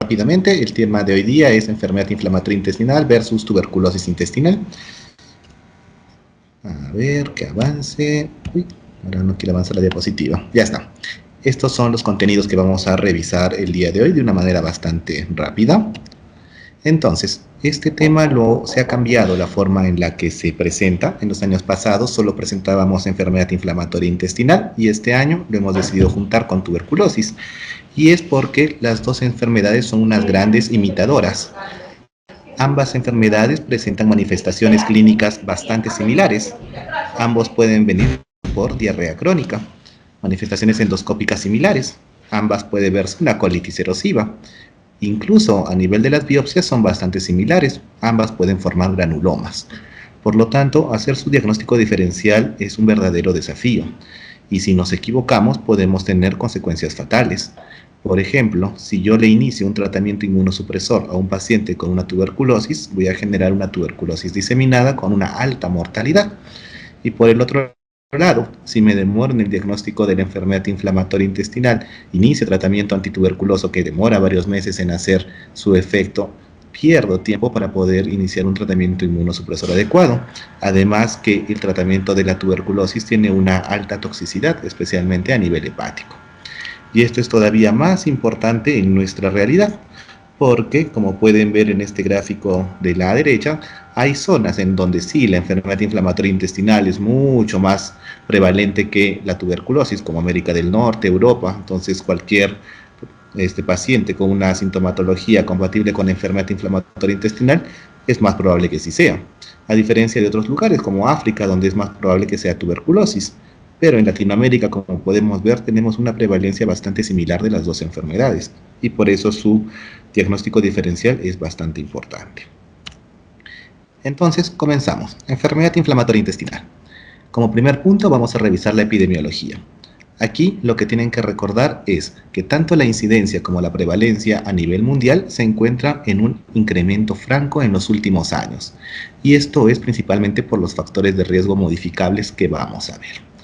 rápidamente. El tema de hoy día es enfermedad inflamatoria intestinal versus tuberculosis intestinal. A ver, que avance. Uy, ahora no quiere avanzar la diapositiva. Ya está. Estos son los contenidos que vamos a revisar el día de hoy de una manera bastante rápida. Entonces, este tema se ha cambiado la forma en la que se presenta. En los años pasados solo presentábamos enfermedad inflamatoria intestinal y este año lo hemos decidido juntar con tuberculosis. Y es porque las dos enfermedades son unas grandes imitadoras. Ambas enfermedades presentan manifestaciones clínicas bastante similares. Ambos pueden venir por diarrea crónica, manifestaciones endoscópicas similares. Ambas puede verse una colitis erosiva. Incluso a nivel de las biopsias son bastante similares. Ambas pueden formar granulomas. Por lo tanto, hacer su diagnóstico diferencial es un verdadero desafío. Y si nos equivocamos, podemos tener consecuencias fatales. Por ejemplo, si yo le inicio un tratamiento inmunosupresor a un paciente con una tuberculosis, voy a generar una tuberculosis diseminada con una alta mortalidad. Y por el otro lado, si me demoro en el diagnóstico de la enfermedad inflamatoria intestinal, inicio tratamiento antituberculoso que demora varios meses en hacer su efecto, pierdo tiempo para poder iniciar un tratamiento inmunosupresor adecuado. Además que el tratamiento de la tuberculosis tiene una alta toxicidad, especialmente a nivel hepático. Y esto es todavía más importante en nuestra realidad, porque como pueden ver en este gráfico de la derecha, hay zonas en donde sí la enfermedad inflamatoria intestinal es mucho más prevalente que la tuberculosis, como América del Norte, Europa. Entonces cualquier paciente con una sintomatología compatible con la enfermedad inflamatoria intestinal es más probable que sí sea, a diferencia de otros lugares como África, donde es más probable que sea tuberculosis. Pero en Latinoamérica, como podemos ver, tenemos una prevalencia bastante similar de las dos enfermedades y por eso su diagnóstico diferencial es bastante importante. Entonces, comenzamos. Enfermedad inflamatoria intestinal. Como primer punto vamos a revisar la epidemiología. Aquí lo que tienen que recordar es que tanto la incidencia como la prevalencia a nivel mundial se encuentran en un incremento franco en los últimos años. Y esto es principalmente por los factores de riesgo modificables que vamos a ver.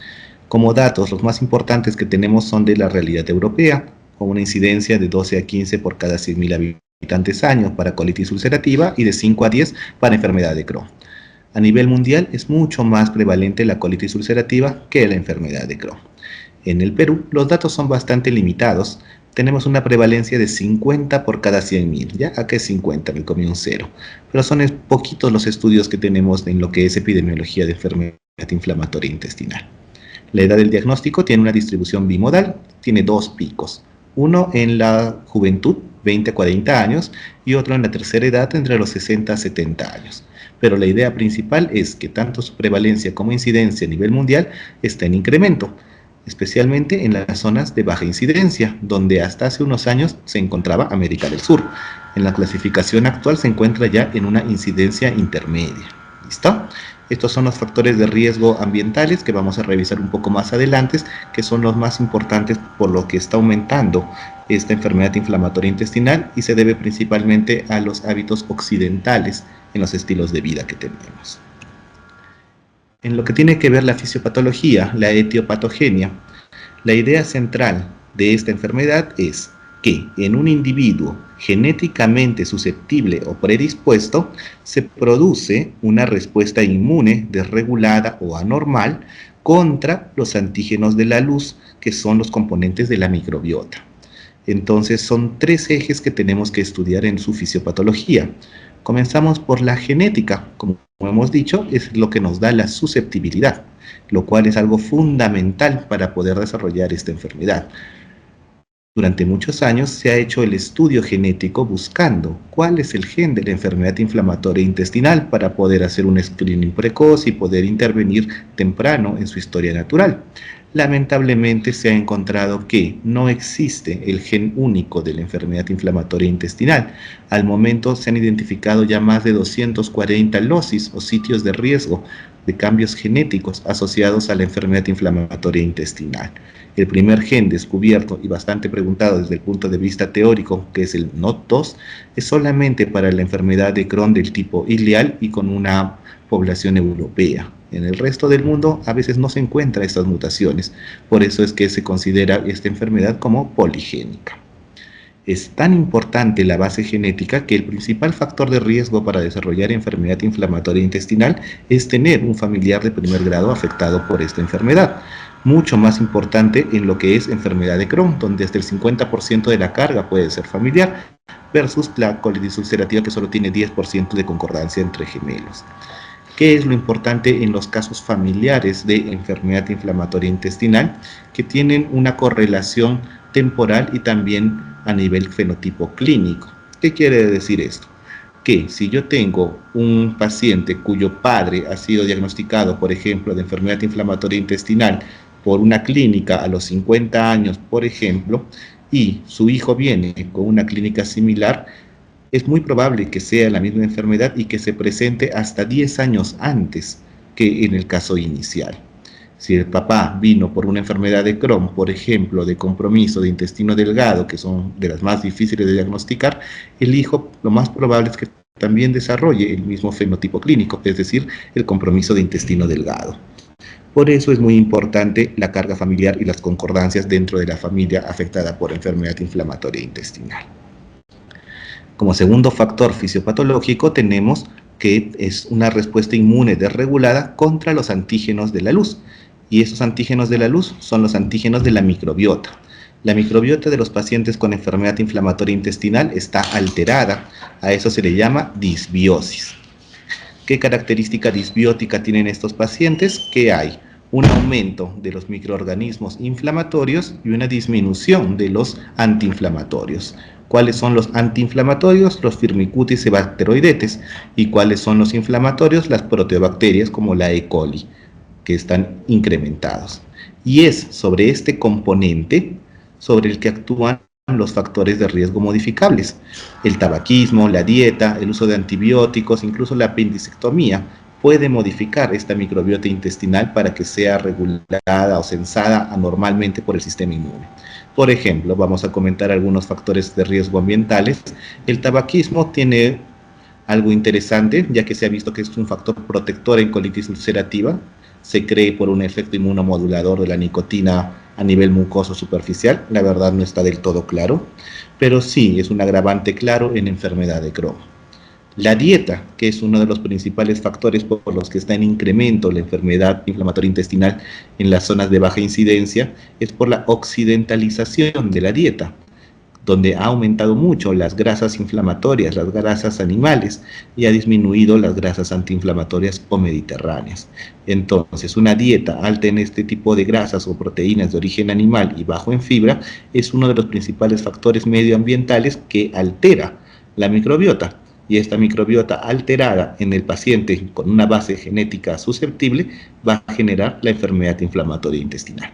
Como datos, los más importantes que tenemos son de la realidad europea, con una incidencia de 12 a 15 por cada 100.000 habitantes año para colitis ulcerativa y de 5 a 10 para enfermedad de Crohn. A nivel mundial es mucho más prevalente la colitis ulcerativa que la enfermedad de Crohn. En el Perú los datos son bastante limitados. Tenemos una prevalencia de 50 por cada 100.000, ¿ya? Acá es 50, me comí un cero. Pero son poquitos los estudios que tenemos en lo que es epidemiología de enfermedad inflamatoria intestinal. La edad del diagnóstico tiene una distribución bimodal, tiene dos picos. Uno en la juventud, 20 a 40 años, y otro en la tercera edad, entre los 60 a 70 años. Pero la idea principal es que tanto su prevalencia como incidencia a nivel mundial está en incremento, especialmente en las zonas de baja incidencia, donde hasta hace unos años se encontraba América del Sur. En la clasificación actual se encuentra ya en una incidencia intermedia. ¿Listo? Estos son los factores de riesgo ambientales que vamos a revisar un poco más adelante, que son los más importantes por lo que está aumentando esta enfermedad inflamatoria intestinal y se debe principalmente a los hábitos occidentales en los estilos de vida que tenemos. En lo que tiene que ver la fisiopatología, la etiopatogenia, la idea central de esta enfermedad es que en un individuo genéticamente susceptible o predispuesto se produce una respuesta inmune desregulada o anormal contra los antígenos de la luz, que son los componentes de la microbiota. Entonces son tres ejes que tenemos que estudiar en su fisiopatología. Comenzamos por la genética, como hemos dicho, es lo que nos da la susceptibilidad, lo cual es algo fundamental para poder desarrollar esta enfermedad. Durante muchos años se ha hecho el estudio genético buscando cuál es el gen de la enfermedad inflamatoria intestinal para poder hacer un screening precoz y poder intervenir temprano en su historia natural. Lamentablemente se ha encontrado que no existe el gen único de la enfermedad inflamatoria intestinal. Al momento se han identificado ya más de 240 locis o sitios de riesgo de cambios genéticos asociados a la enfermedad inflamatoria intestinal. El primer gen descubierto y bastante preguntado desde el punto de vista teórico, que es el NOT2, es solamente para la enfermedad de Crohn del tipo ileal y con una población europea. En el resto del mundo a veces no se encuentran estas mutaciones, por eso es que se considera esta enfermedad como poligénica. Es tan importante la base genética que el principal factor de riesgo para desarrollar enfermedad inflamatoria intestinal es tener un familiar de primer grado afectado por esta enfermedad. Mucho más importante en lo que es enfermedad de Crohn, donde hasta el 50% de la carga puede ser familiar, versus la colitis ulcerativa que solo tiene 10% de concordancia entre gemelos. ¿Qué es lo importante en los casos familiares de enfermedad inflamatoria intestinal? Que tienen una correlación temporal y también a nivel fenotipo clínico. ¿Qué quiere decir esto? Que si yo tengo un paciente cuyo padre ha sido diagnosticado, por ejemplo, de enfermedad inflamatoria intestinal por una clínica a los 50 años, por ejemplo, y su hijo viene con una clínica similar, es muy probable que sea la misma enfermedad y que se presente hasta 10 años antes que en el caso inicial. Si el papá vino por una enfermedad de Crohn, por ejemplo, de compromiso de intestino delgado, que son de las más difíciles de diagnosticar, el hijo lo más probable es que también desarrolle el mismo fenotipo clínico, es decir, el compromiso de intestino delgado. Por eso es muy importante la carga familiar y las concordancias dentro de la familia afectada por enfermedad inflamatoria intestinal. Como segundo factor fisiopatológico tenemos que es una respuesta inmune desregulada contra los antígenos de la luz. Y esos antígenos de la luz son los antígenos de la microbiota. La microbiota de los pacientes con enfermedad inflamatoria intestinal está alterada. A eso se le llama disbiosis. ¿Qué característica disbiótica tienen estos pacientes? Que hay un aumento de los microorganismos inflamatorios y una disminución de los antiinflamatorios. ¿Cuáles son los antiinflamatorios? Los Firmicutes y Bacteroidetes. ¿Y cuáles son los inflamatorios? Las proteobacterias como la E. coli, que están incrementados. Y es sobre este componente sobre el que actúan los factores de riesgo modificables. El tabaquismo, la dieta, el uso de antibióticos, incluso la apendicectomía puede modificar esta microbiota intestinal para que sea regulada o censada anormalmente por el sistema inmune. Por ejemplo, vamos a comentar algunos factores de riesgo ambientales. El tabaquismo tiene algo interesante, ya que se ha visto que es un factor protector en colitis ulcerativa. Se cree por un efecto inmunomodulador de la nicotina a nivel mucoso superficial. La verdad no está del todo claro, pero sí es un agravante claro en enfermedad de Crohn. La dieta, que es uno de los principales factores por los que está en incremento la enfermedad inflamatoria intestinal en las zonas de baja incidencia, es por la occidentalización de la dieta, donde ha aumentado mucho las grasas inflamatorias, las grasas animales, y ha disminuido las grasas antiinflamatorias o mediterráneas. Entonces, una dieta alta en este tipo de grasas o proteínas de origen animal y bajo en fibra es uno de los principales factores medioambientales que altera la microbiota. Y esta microbiota alterada en el paciente con una base genética susceptible va a generar la enfermedad inflamatoria intestinal.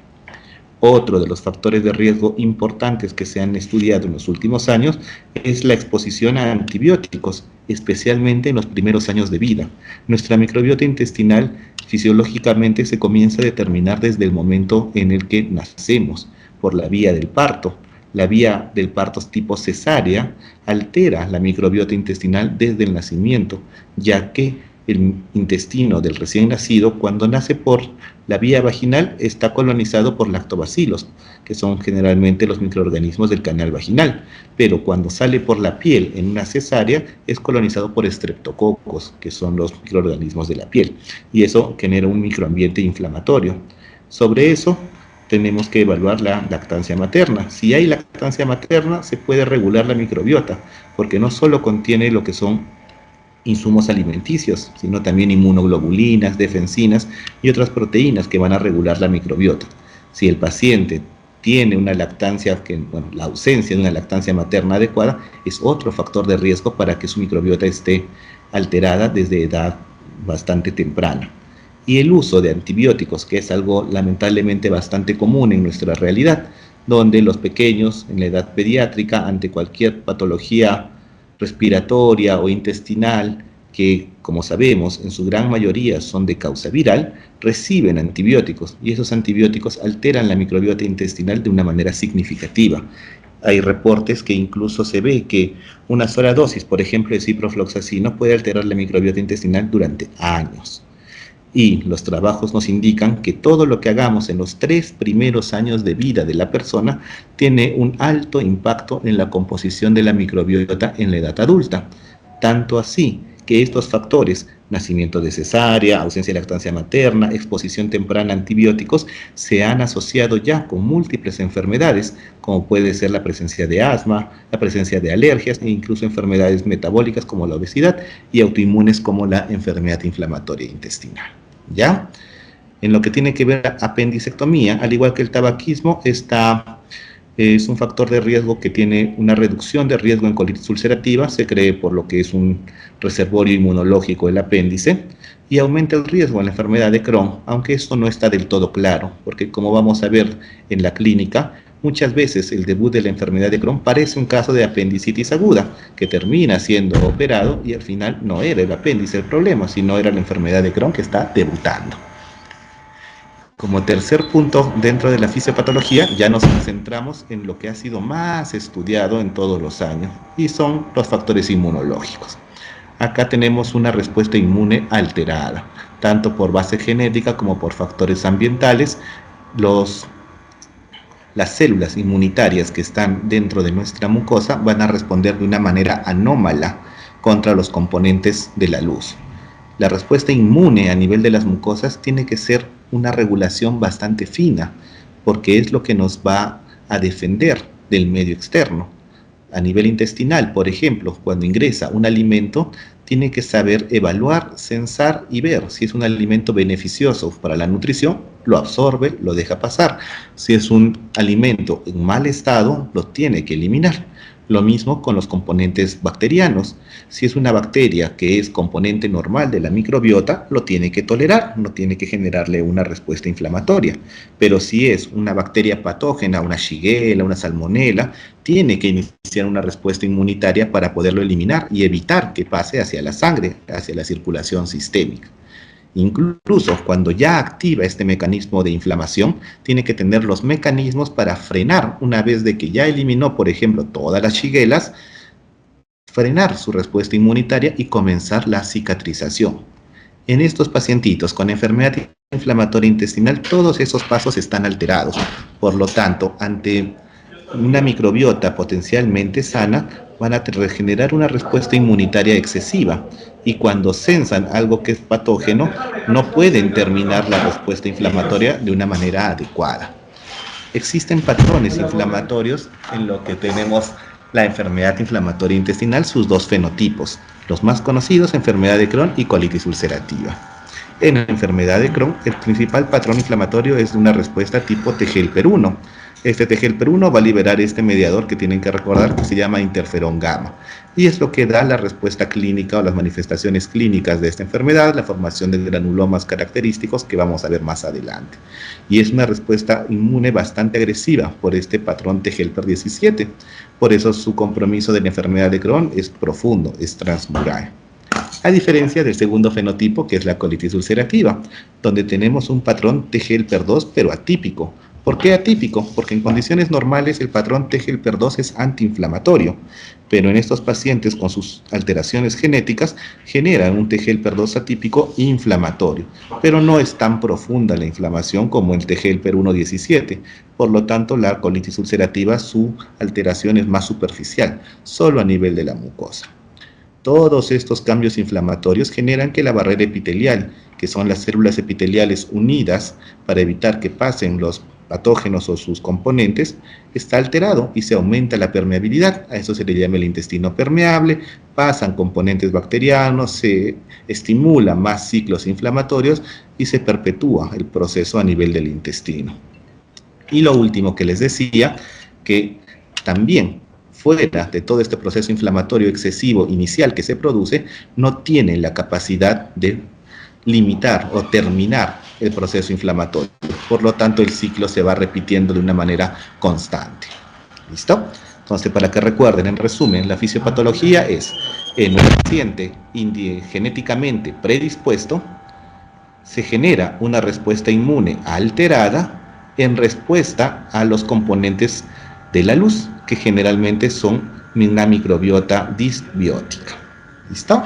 Otro de los factores de riesgo importantes que se han estudiado en los últimos años es la exposición a antibióticos, especialmente en los primeros años de vida. Nuestra microbiota intestinal fisiológicamente se comienza a determinar desde el momento en el que nacemos, por la vía del parto. La vía del parto tipo cesárea altera la microbiota intestinal desde el nacimiento, ya que el intestino del recién nacido, cuando nace por la vía vaginal, está colonizado por lactobacilos, que son generalmente los microorganismos del canal vaginal, pero cuando sale por la piel en una cesárea, es colonizado por estreptococos, que son los microorganismos de la piel, y eso genera un microambiente inflamatorio. Sobre eso, tenemos que evaluar la lactancia materna. Si hay lactancia materna, se puede regular la microbiota, porque no solo contiene lo que son insumos alimenticios, sino también inmunoglobulinas, defensinas y otras proteínas que van a regular la microbiota. Si el paciente tiene una lactancia, la ausencia de una lactancia materna adecuada, es otro factor de riesgo para que su microbiota esté alterada desde edad bastante temprana. Y el uso de antibióticos, que es algo lamentablemente bastante común en nuestra realidad, donde los pequeños en la edad pediátrica, ante cualquier patología respiratoria o intestinal, que como sabemos en su gran mayoría son de causa viral, reciben antibióticos y esos antibióticos alteran la microbiota intestinal de una manera significativa. Hay reportes que incluso se ve que una sola dosis, por ejemplo, de ciprofloxacino puede alterar la microbiota intestinal durante años. Y los trabajos nos indican que todo lo que hagamos en los 3 primeros años de vida de la persona tiene un alto impacto en la composición de la microbiota en la edad adulta. Tanto así que estos factores, nacimiento de cesárea, ausencia de lactancia materna, exposición temprana a antibióticos, se han asociado ya con múltiples enfermedades, como puede ser la presencia de asma, la presencia de alergias e incluso enfermedades metabólicas como la obesidad y autoinmunes como la enfermedad inflamatoria intestinal. ¿Ya? En lo que tiene que ver a apendicectomía, al igual que el tabaquismo, es un factor de riesgo que tiene una reducción de riesgo en colitis ulcerativa, se cree por lo que es un reservorio inmunológico el apéndice, y aumenta el riesgo en la enfermedad de Crohn, aunque esto no está del todo claro, porque como vamos a ver en la clínica, muchas veces el debut de la enfermedad de Crohn parece un caso de apendicitis aguda, que termina siendo operado y al final no era el apéndice el problema, sino era la enfermedad de Crohn que está debutando. Como tercer punto dentro de la fisiopatología, ya nos concentramos en lo que ha sido más estudiado en todos los años, y son los factores inmunológicos. Acá tenemos una respuesta inmune alterada, tanto por base genética como por factores ambientales. Las células inmunitarias que están dentro de nuestra mucosa van a responder de una manera anómala contra los componentes de la luz. La respuesta inmune a nivel de las mucosas tiene que ser una regulación bastante fina, porque es lo que nos va a defender del medio externo. A nivel intestinal, por ejemplo, cuando ingresa un alimento, tiene que saber evaluar, censar y ver si es un alimento beneficioso para la nutrición, lo absorbe, lo deja pasar. Si es un alimento en mal estado, lo tiene que eliminar. Lo mismo con los componentes bacterianos. Si es una bacteria que es componente normal de la microbiota, lo tiene que tolerar, no tiene que generarle una respuesta inflamatoria. Pero si es una bacteria patógena, una Shigella, una Salmonella, tiene que iniciar una respuesta inmunitaria para poderlo eliminar y evitar que pase hacia la sangre, hacia la circulación sistémica. Incluso cuando ya activa este mecanismo de inflamación, tiene que tener los mecanismos para frenar, una vez de que ya eliminó, por ejemplo, todas las shigellas, frenar su respuesta inmunitaria y comenzar la cicatrización. En estos pacientitos con enfermedad inflamatoria intestinal, todos esos pasos están alterados. Por lo tanto, ante una microbiota potencialmente sana, van a generar una respuesta inmunitaria excesiva, y cuando censan algo que es patógeno, no pueden terminar la respuesta inflamatoria de una manera adecuada. Existen patrones inflamatorios en lo que tenemos la enfermedad inflamatoria intestinal, sus dos fenotipos, los más conocidos, enfermedad de Crohn y colitis ulcerativa. En la enfermedad de Crohn, el principal patrón inflamatorio es una respuesta tipo TGLP1. Este TGLP1 va a liberar este mediador que tienen que recordar, que se llama interferón gamma, y es lo que da la respuesta clínica o las manifestaciones clínicas de esta enfermedad, la formación de granulomas característicos que vamos a ver más adelante. Y es una respuesta inmune bastante agresiva por este patrón TGLP17. Por eso su compromiso de la enfermedad de Crohn es profundo, es transmural. A diferencia del segundo fenotipo, que es la colitis ulcerativa, donde tenemos un patrón TGLP2 pero atípico. ¿Por qué atípico? Porque en condiciones normales el patrón TGLP2 es antiinflamatorio, pero en estos pacientes con sus alteraciones genéticas generan un TGLP2 atípico inflamatorio, pero no es tan profunda la inflamación como el TGLP1-17, por lo tanto la colitis ulcerativa, su alteración es más superficial, solo a nivel de la mucosa. Todos estos cambios inflamatorios generan que la barrera epitelial, que son las células epiteliales unidas para evitar que pasen los patógenos o sus componentes, está alterado y se aumenta la permeabilidad. A eso se le llama el intestino permeable, pasan componentes bacterianos, se estimula más ciclos inflamatorios y se perpetúa el proceso a nivel del intestino. Y lo último que les decía, que también fuera de todo este proceso inflamatorio excesivo inicial que se produce, no tienen la capacidad de limitar o terminar el proceso inflamatorio. Por lo tanto, el ciclo se va repitiendo de una manera constante. ¿Listo? Entonces, para que recuerden, en resumen, la fisiopatología es en un paciente genéticamente predispuesto, se genera una respuesta inmune alterada en respuesta a los componentes de la luz, que generalmente son una microbiota disbiótica. ¿Listo?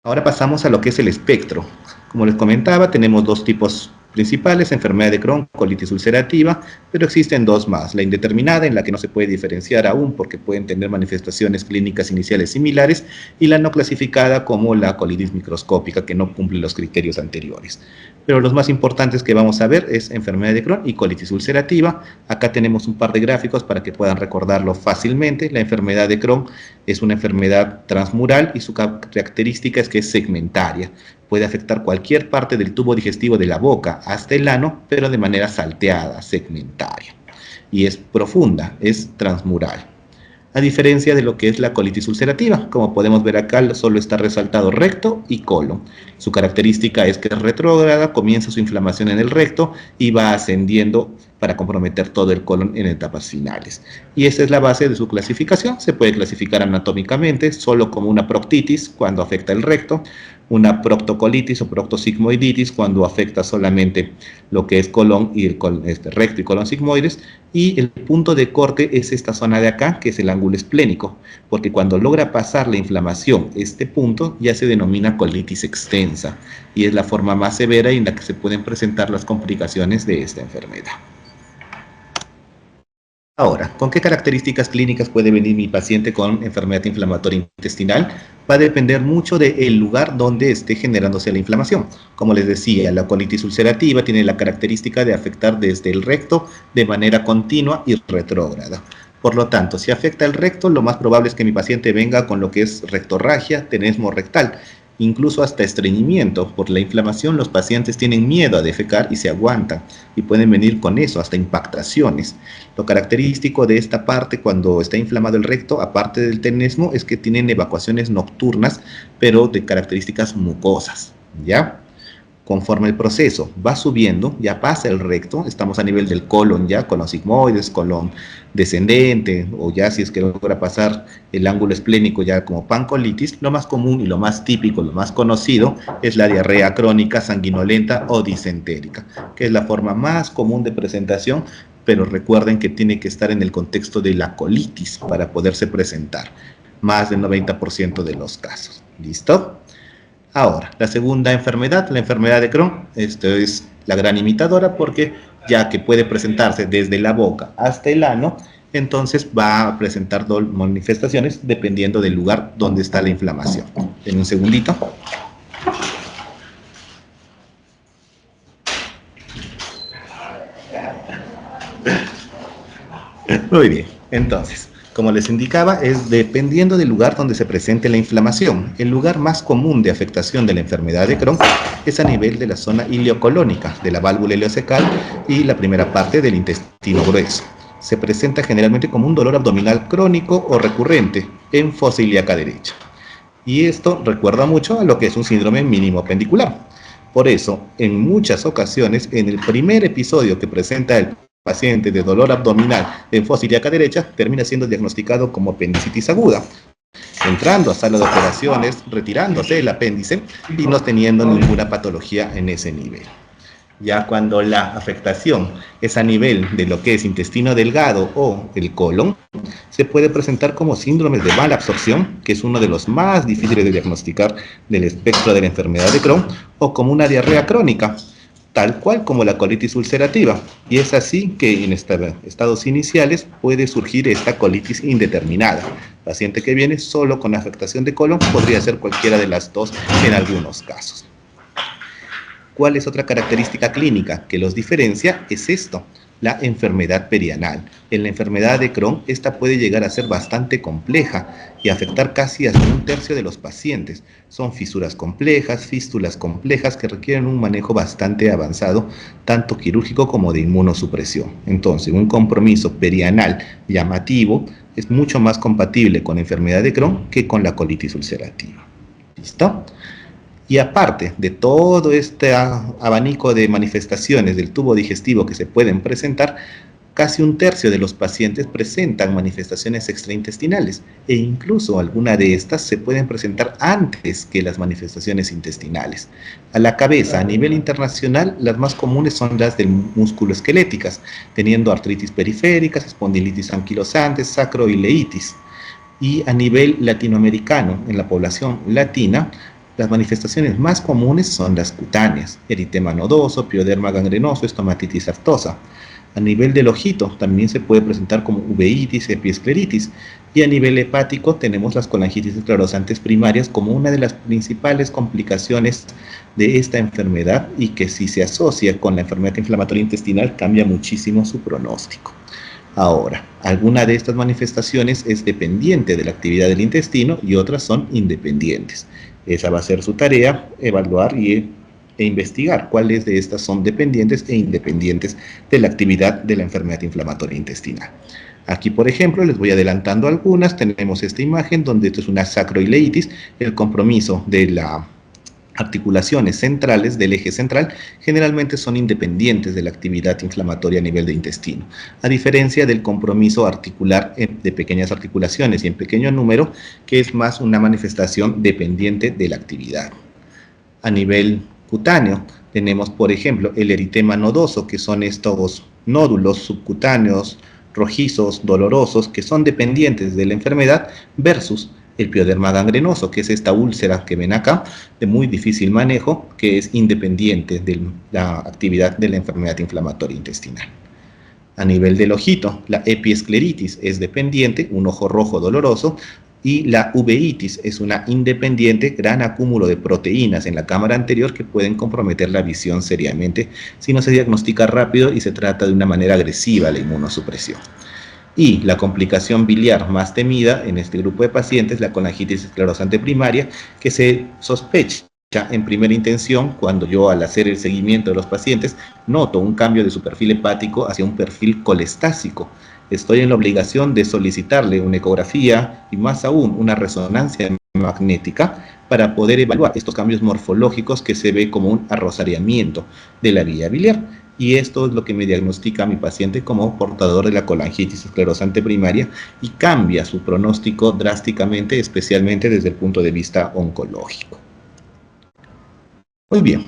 Ahora pasamos a lo que es el espectro. Como les comentaba, tenemos dos tipos principales: enfermedad de Crohn, colitis ulcerativa, pero existen dos más: la indeterminada, en la que no se puede diferenciar aún porque pueden tener manifestaciones clínicas iniciales similares, y la no clasificada, como la colitis microscópica, que no cumple los criterios anteriores. Pero los más importantes que vamos a ver es enfermedad de Crohn y colitis ulcerativa. Acá tenemos un par de gráficos para que puedan recordarlo fácilmente. La enfermedad de Crohn es una enfermedad transmural y su característica es que es segmentaria. Puede afectar cualquier parte del tubo digestivo de la boca hasta el ano, pero de manera salteada, segmentaria. Y es profunda, es transmural. A diferencia de lo que es la colitis ulcerativa, como podemos ver acá, solo está resaltado recto y colon. Su característica es que es retrógrada, comienza su inflamación en el recto y va ascendiendo para comprometer todo el colon en etapas finales. Y esa es la base de su clasificación. Se puede clasificar anatómicamente solo como una proctitis cuando afecta el recto, una proctocolitis o proctosigmoiditis cuando afecta solamente lo que es colon y el recto y colon sigmoides, y el punto de corte es esta zona de acá, que es el ángulo esplénico, porque cuando logra pasar la inflamación este punto ya se denomina colitis extensa, y es la forma más severa y en la que se pueden presentar las complicaciones de esta enfermedad. Ahora, ¿con qué características clínicas puede venir mi paciente con enfermedad inflamatoria intestinal? Va a depender mucho del lugar donde esté generándose la inflamación. Como les decía, la colitis ulcerativa tiene la característica de afectar desde el recto de manera continua y retrógrada. Por lo tanto, si afecta el recto, lo más probable es que mi paciente venga con lo que es rectorragia, tenesmo rectal, incluso hasta estreñimiento. Por la inflamación, los pacientes tienen miedo a defecar y se aguantan, y pueden venir con eso, hasta impactaciones. Lo característico de esta parte cuando está inflamado el recto, aparte del tenesmo, es que tienen evacuaciones nocturnas, pero de características mucosas, ¿ya? Conforme el proceso va subiendo, ya pasa el recto, estamos a nivel del colon ya, colon sigmoides, colon descendente, o ya si es que logra pasar el ángulo esplénico ya como pancolitis. Lo más común y lo más típico, lo más conocido, es la diarrea crónica sanguinolenta o disentérica, que es la forma más común de presentación, pero recuerden que tiene que estar en el contexto de la colitis para poderse presentar, más del 90% de los casos. ¿Listo? Ahora, la segunda enfermedad, la enfermedad de Crohn, esto es la gran imitadora, porque ya que puede presentarse desde la boca hasta el ano, entonces va a presentar manifestaciones dependiendo del lugar donde está la inflamación. En un segundito. Muy bien, entonces, como les indicaba, es dependiendo del lugar donde se presente la inflamación. El lugar más común de afectación de la enfermedad de Crohn es a nivel de la zona ileocolónica, de la válvula ileocecal y la primera parte del intestino grueso. Se presenta generalmente como un dolor abdominal crónico o recurrente en fosa ilíaca derecha. Y esto recuerda mucho a lo que es un síndrome mínimo pendicular. Por eso, en muchas ocasiones, en el primer episodio que presenta el paciente de dolor abdominal en fosa ilíaca derecha, termina siendo diagnosticado como apendicitis aguda, entrando a sala de operaciones, retirándose el apéndice y no teniendo ninguna patología en ese nivel. Ya cuando la afectación es a nivel de lo que es intestino delgado o el colon, se puede presentar como síndromes de mala absorción, que es uno de los más difíciles de diagnosticar del espectro de la enfermedad de Crohn, o como una diarrea crónica, tal cual como la colitis ulcerativa. Y es así que en estados iniciales puede surgir esta colitis indeterminada. Paciente que viene solo con afectación de colon podría ser cualquiera de las dos en algunos casos. ¿Cuál es otra característica clínica que los diferencia? Es esto, la enfermedad perianal. En la enfermedad de Crohn, esta puede llegar a ser bastante compleja y afectar casi hasta un tercio de los pacientes. Son fisuras complejas, fístulas complejas que requieren un manejo bastante avanzado, tanto quirúrgico como de inmunosupresión. Entonces, un compromiso perianal llamativo es mucho más compatible con la enfermedad de Crohn que con la colitis ulcerativa. ¿Listo? Y aparte de todo este abanico de manifestaciones del tubo digestivo que se pueden presentar, casi un tercio de los pacientes presentan manifestaciones extraintestinales, e incluso algunas de estas se pueden presentar antes que las manifestaciones intestinales. A la cabeza, a nivel internacional, las más comunes son las del músculo esqueléticas, teniendo artritis periféricas, espondilitis anquilosantes, sacroileitis. Y a nivel latinoamericano, en la población latina, Las manifestaciones más comunes son las cutáneas: eritema nodoso, pioderma gangrenoso, estomatitis aftosa. A nivel del ojito también se puede presentar como uveitis, epiescleritis, y a nivel hepático tenemos las colangitis esclerosantes primarias como una de las principales complicaciones de esta enfermedad, y que si se asocia con la enfermedad inflamatoria intestinal cambia muchísimo su pronóstico. Ahora, alguna de estas manifestaciones es dependiente de la actividad del intestino y otras son independientes. Esa va a ser su tarea: evaluar e investigar cuáles de estas son dependientes e independientes de la actividad de la enfermedad inflamatoria intestinal. Aquí, por ejemplo, les voy adelantando algunas. Tenemos esta imagen donde esto es una sacroileitis. El compromiso de las articulaciones centrales del eje central generalmente son independientes de la actividad inflamatoria a nivel de intestino, a diferencia del compromiso articular de pequeñas articulaciones y en pequeño número, que es más una manifestación dependiente de la actividad. A nivel cutáneo tenemos, por ejemplo, el eritema nodoso, que son estos nódulos subcutáneos rojizos, dolorosos, que son dependientes de la enfermedad, versus el pioderma gangrenoso, que es esta úlcera que ven acá, de muy difícil manejo, que es independiente de la actividad de la enfermedad inflamatoria intestinal. A nivel del ojito, la epiescleritis es dependiente, un ojo rojo doloroso, y la uveitis es una independiente, gran acúmulo de proteínas en la cámara anterior que pueden comprometer la visión seriamente si no se diagnostica rápido y se trata de una manera agresiva la inmunosupresión. Y la complicación biliar más temida en este grupo de pacientes, la colangitis esclerosante primaria, que se sospecha en primera intención cuando yo, al hacer el seguimiento de los pacientes, noto un cambio de su perfil hepático hacia un perfil colestásico. Estoy en la obligación de solicitarle una ecografía y más aún una resonancia magnética para poder evaluar estos cambios morfológicos que se ve como un arrozariamiento de la vía biliar. Y esto es lo que me diagnostica a mi paciente como portador de la colangitis esclerosante primaria y cambia su pronóstico drásticamente, especialmente desde el punto de vista oncológico. Muy bien,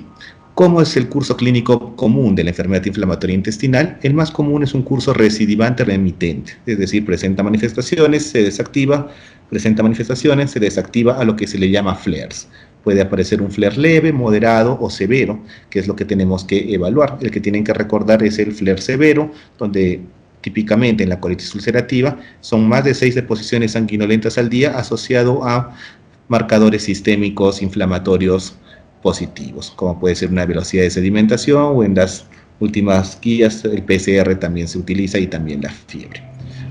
¿cómo es el curso clínico común de la enfermedad inflamatoria intestinal? El más común es un curso recidivante remitente, es decir, presenta manifestaciones, se desactiva, presenta manifestaciones, se desactiva, a lo que se le llama flares. Puede aparecer un flare leve, moderado o severo, que es lo que tenemos que evaluar. El que tienen que recordar es el flare severo, donde típicamente en la colitis ulcerativa son más de 6 deposiciones sanguinolentas al día, asociado a marcadores sistémicos inflamatorios positivos, como puede ser una velocidad de sedimentación, o en las últimas guías el PCR también se utiliza, y también la fiebre.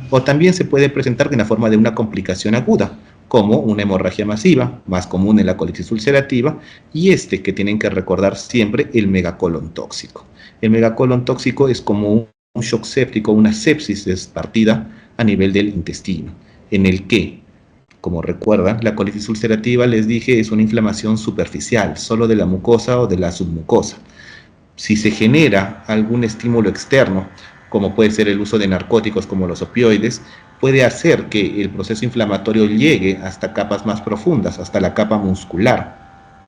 O también se puede presentar en la forma de una complicación aguda, como una hemorragia masiva, más común en la colitis ulcerativa, y que tienen que recordar siempre, el megacolon tóxico. El megacolon tóxico es como un shock séptico, una sepsis despartida a nivel del intestino, en el que, como recuerdan, la colitis ulcerativa, les dije, es una inflamación superficial, solo de la mucosa o de la submucosa. Si se genera algún estímulo externo, como puede ser el uso de narcóticos como los opioides, puede hacer que el proceso inflamatorio llegue hasta capas más profundas, hasta la capa muscular.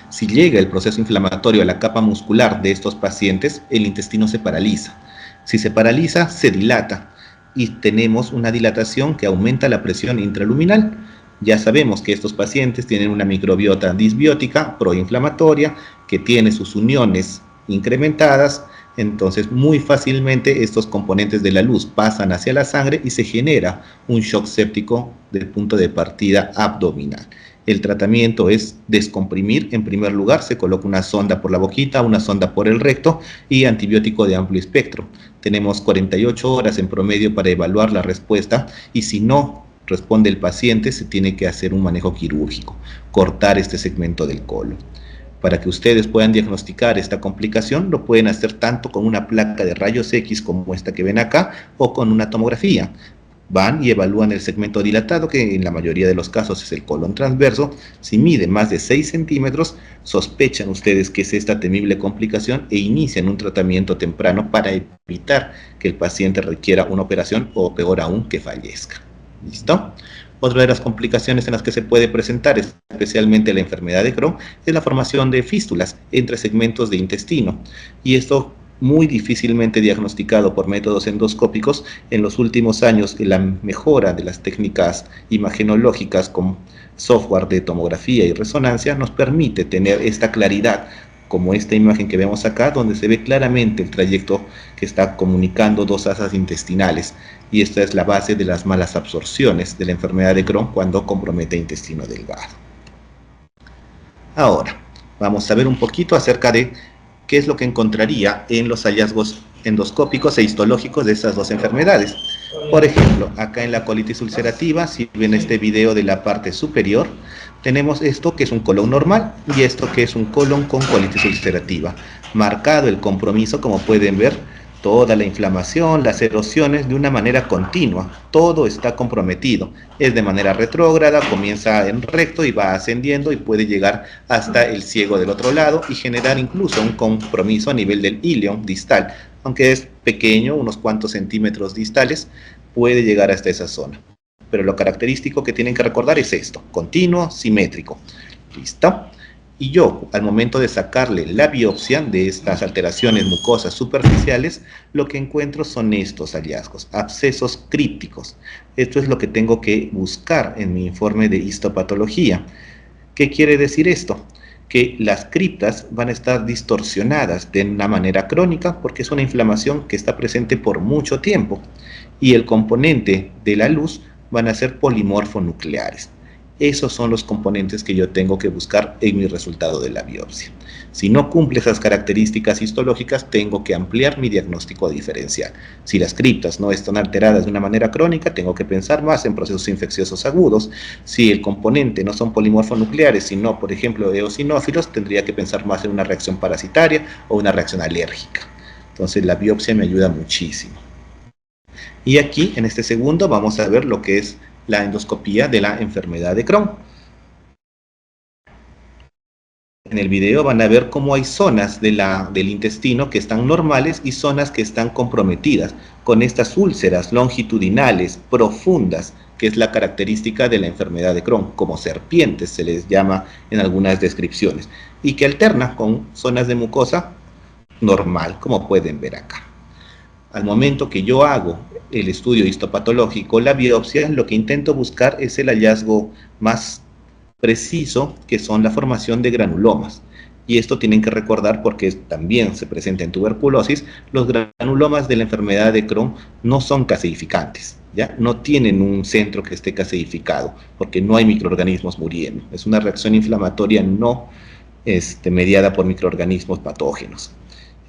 Si llega el proceso inflamatorio a la capa muscular de estos pacientes, el intestino se paraliza. Si se paraliza, se dilata, y tenemos una dilatación que aumenta la presión intraluminal. Ya sabemos que estos pacientes tienen una microbiota disbiótica proinflamatoria que tiene sus uniones incrementadas, entonces muy fácilmente estos componentes de la luz pasan hacia la sangre y se genera un shock séptico del punto de partida abdominal. El tratamiento es descomprimir. En primer lugar, se coloca una sonda por la boquita, una sonda por el recto y antibiótico de amplio espectro. Tenemos 48 horas en promedio para evaluar la respuesta, y si no responde el paciente, se tiene que hacer un manejo quirúrgico, cortar este segmento del colon. Para que ustedes puedan diagnosticar esta complicación, lo pueden hacer tanto con una placa de rayos X como esta que ven acá, o con una tomografía. Van y evalúan el segmento dilatado, que en la mayoría de los casos es el colon transverso. Si mide más de 6 centímetros, sospechan ustedes que es esta temible complicación e inician un tratamiento temprano para evitar que el paciente requiera una operación, o peor aún, que fallezca. ¿Listo? Otra de las complicaciones en las que se puede presentar, especialmente la enfermedad de Crohn, es la formación de fístulas entre segmentos de intestino. Y esto muy difícilmente diagnosticado por métodos endoscópicos. En los últimos años, la mejora de las técnicas imagenológicas con software de tomografía y resonancia nos permite tener esta claridad, como esta imagen que vemos acá, donde se ve claramente el trayecto que está comunicando dos asas intestinales. Y esta es la base de las malas absorciones de la enfermedad de Crohn cuando compromete intestino delgado. Ahora, vamos a ver un poquito acerca de qué es lo que encontraría en los hallazgos endoscópicos e histológicos de estas dos enfermedades. Por ejemplo, acá en la colitis ulcerativa, si ven este video de la parte superior, tenemos esto que es un colon normal y esto que es un colon con colitis ulcerativa. Marcado el compromiso, como pueden ver, toda la inflamación, las erosiones de una manera continua, todo está comprometido. Es de manera retrógrada, comienza en recto y va ascendiendo y puede llegar hasta el ciego del otro lado y generar incluso un compromiso a nivel del ilion distal. Aunque es pequeño, unos cuantos centímetros distales, puede llegar hasta esa zona. Pero lo característico que tienen que recordar es esto: continuo, simétrico. ¿Listo? Y yo, al momento de sacarle la biopsia de estas alteraciones mucosas superficiales, lo que encuentro son estos hallazgos: abscesos crípticos. Esto es lo que tengo que buscar en mi informe de histopatología. ¿Qué quiere decir esto? Que las criptas van a estar distorsionadas de una manera crónica porque es una inflamación que está presente por mucho tiempo, y el componente de la luz van a ser polimorfonucleares. Esos son los componentes que yo tengo que buscar en mi resultado de la biopsia. Si no cumple esas características histológicas, tengo que ampliar mi diagnóstico diferencial. Si las criptas no están alteradas de una manera crónica, tengo que pensar más en procesos infecciosos agudos. Si el componente no son polimorfonucleares, sino, por ejemplo, eosinófilos, tendría que pensar más en una reacción parasitaria o una reacción alérgica. Entonces, la biopsia me ayuda muchísimo. Y aquí, en este segundo, vamos a ver lo que es la endoscopía de la enfermedad de Crohn. En el video van a ver cómo hay zonas del intestino que están normales y zonas que están comprometidas, con estas úlceras longitudinales profundas, que es la característica de la enfermedad de Crohn, como serpientes se les llama en algunas descripciones, y que alterna con zonas de mucosa normal, como pueden ver acá. Al momento que yo hago el estudio histopatológico, la biopsia, lo que intento buscar es el hallazgo más preciso, que son la formación de granulomas. Y esto tienen que recordar porque también se presenta en tuberculosis. Los granulomas de la enfermedad de Crohn no son caseificantes, ¿ya? No tienen un centro que esté caseificado porque no hay microorganismos muriendo. Es una reacción inflamatoria no mediada por microorganismos patógenos.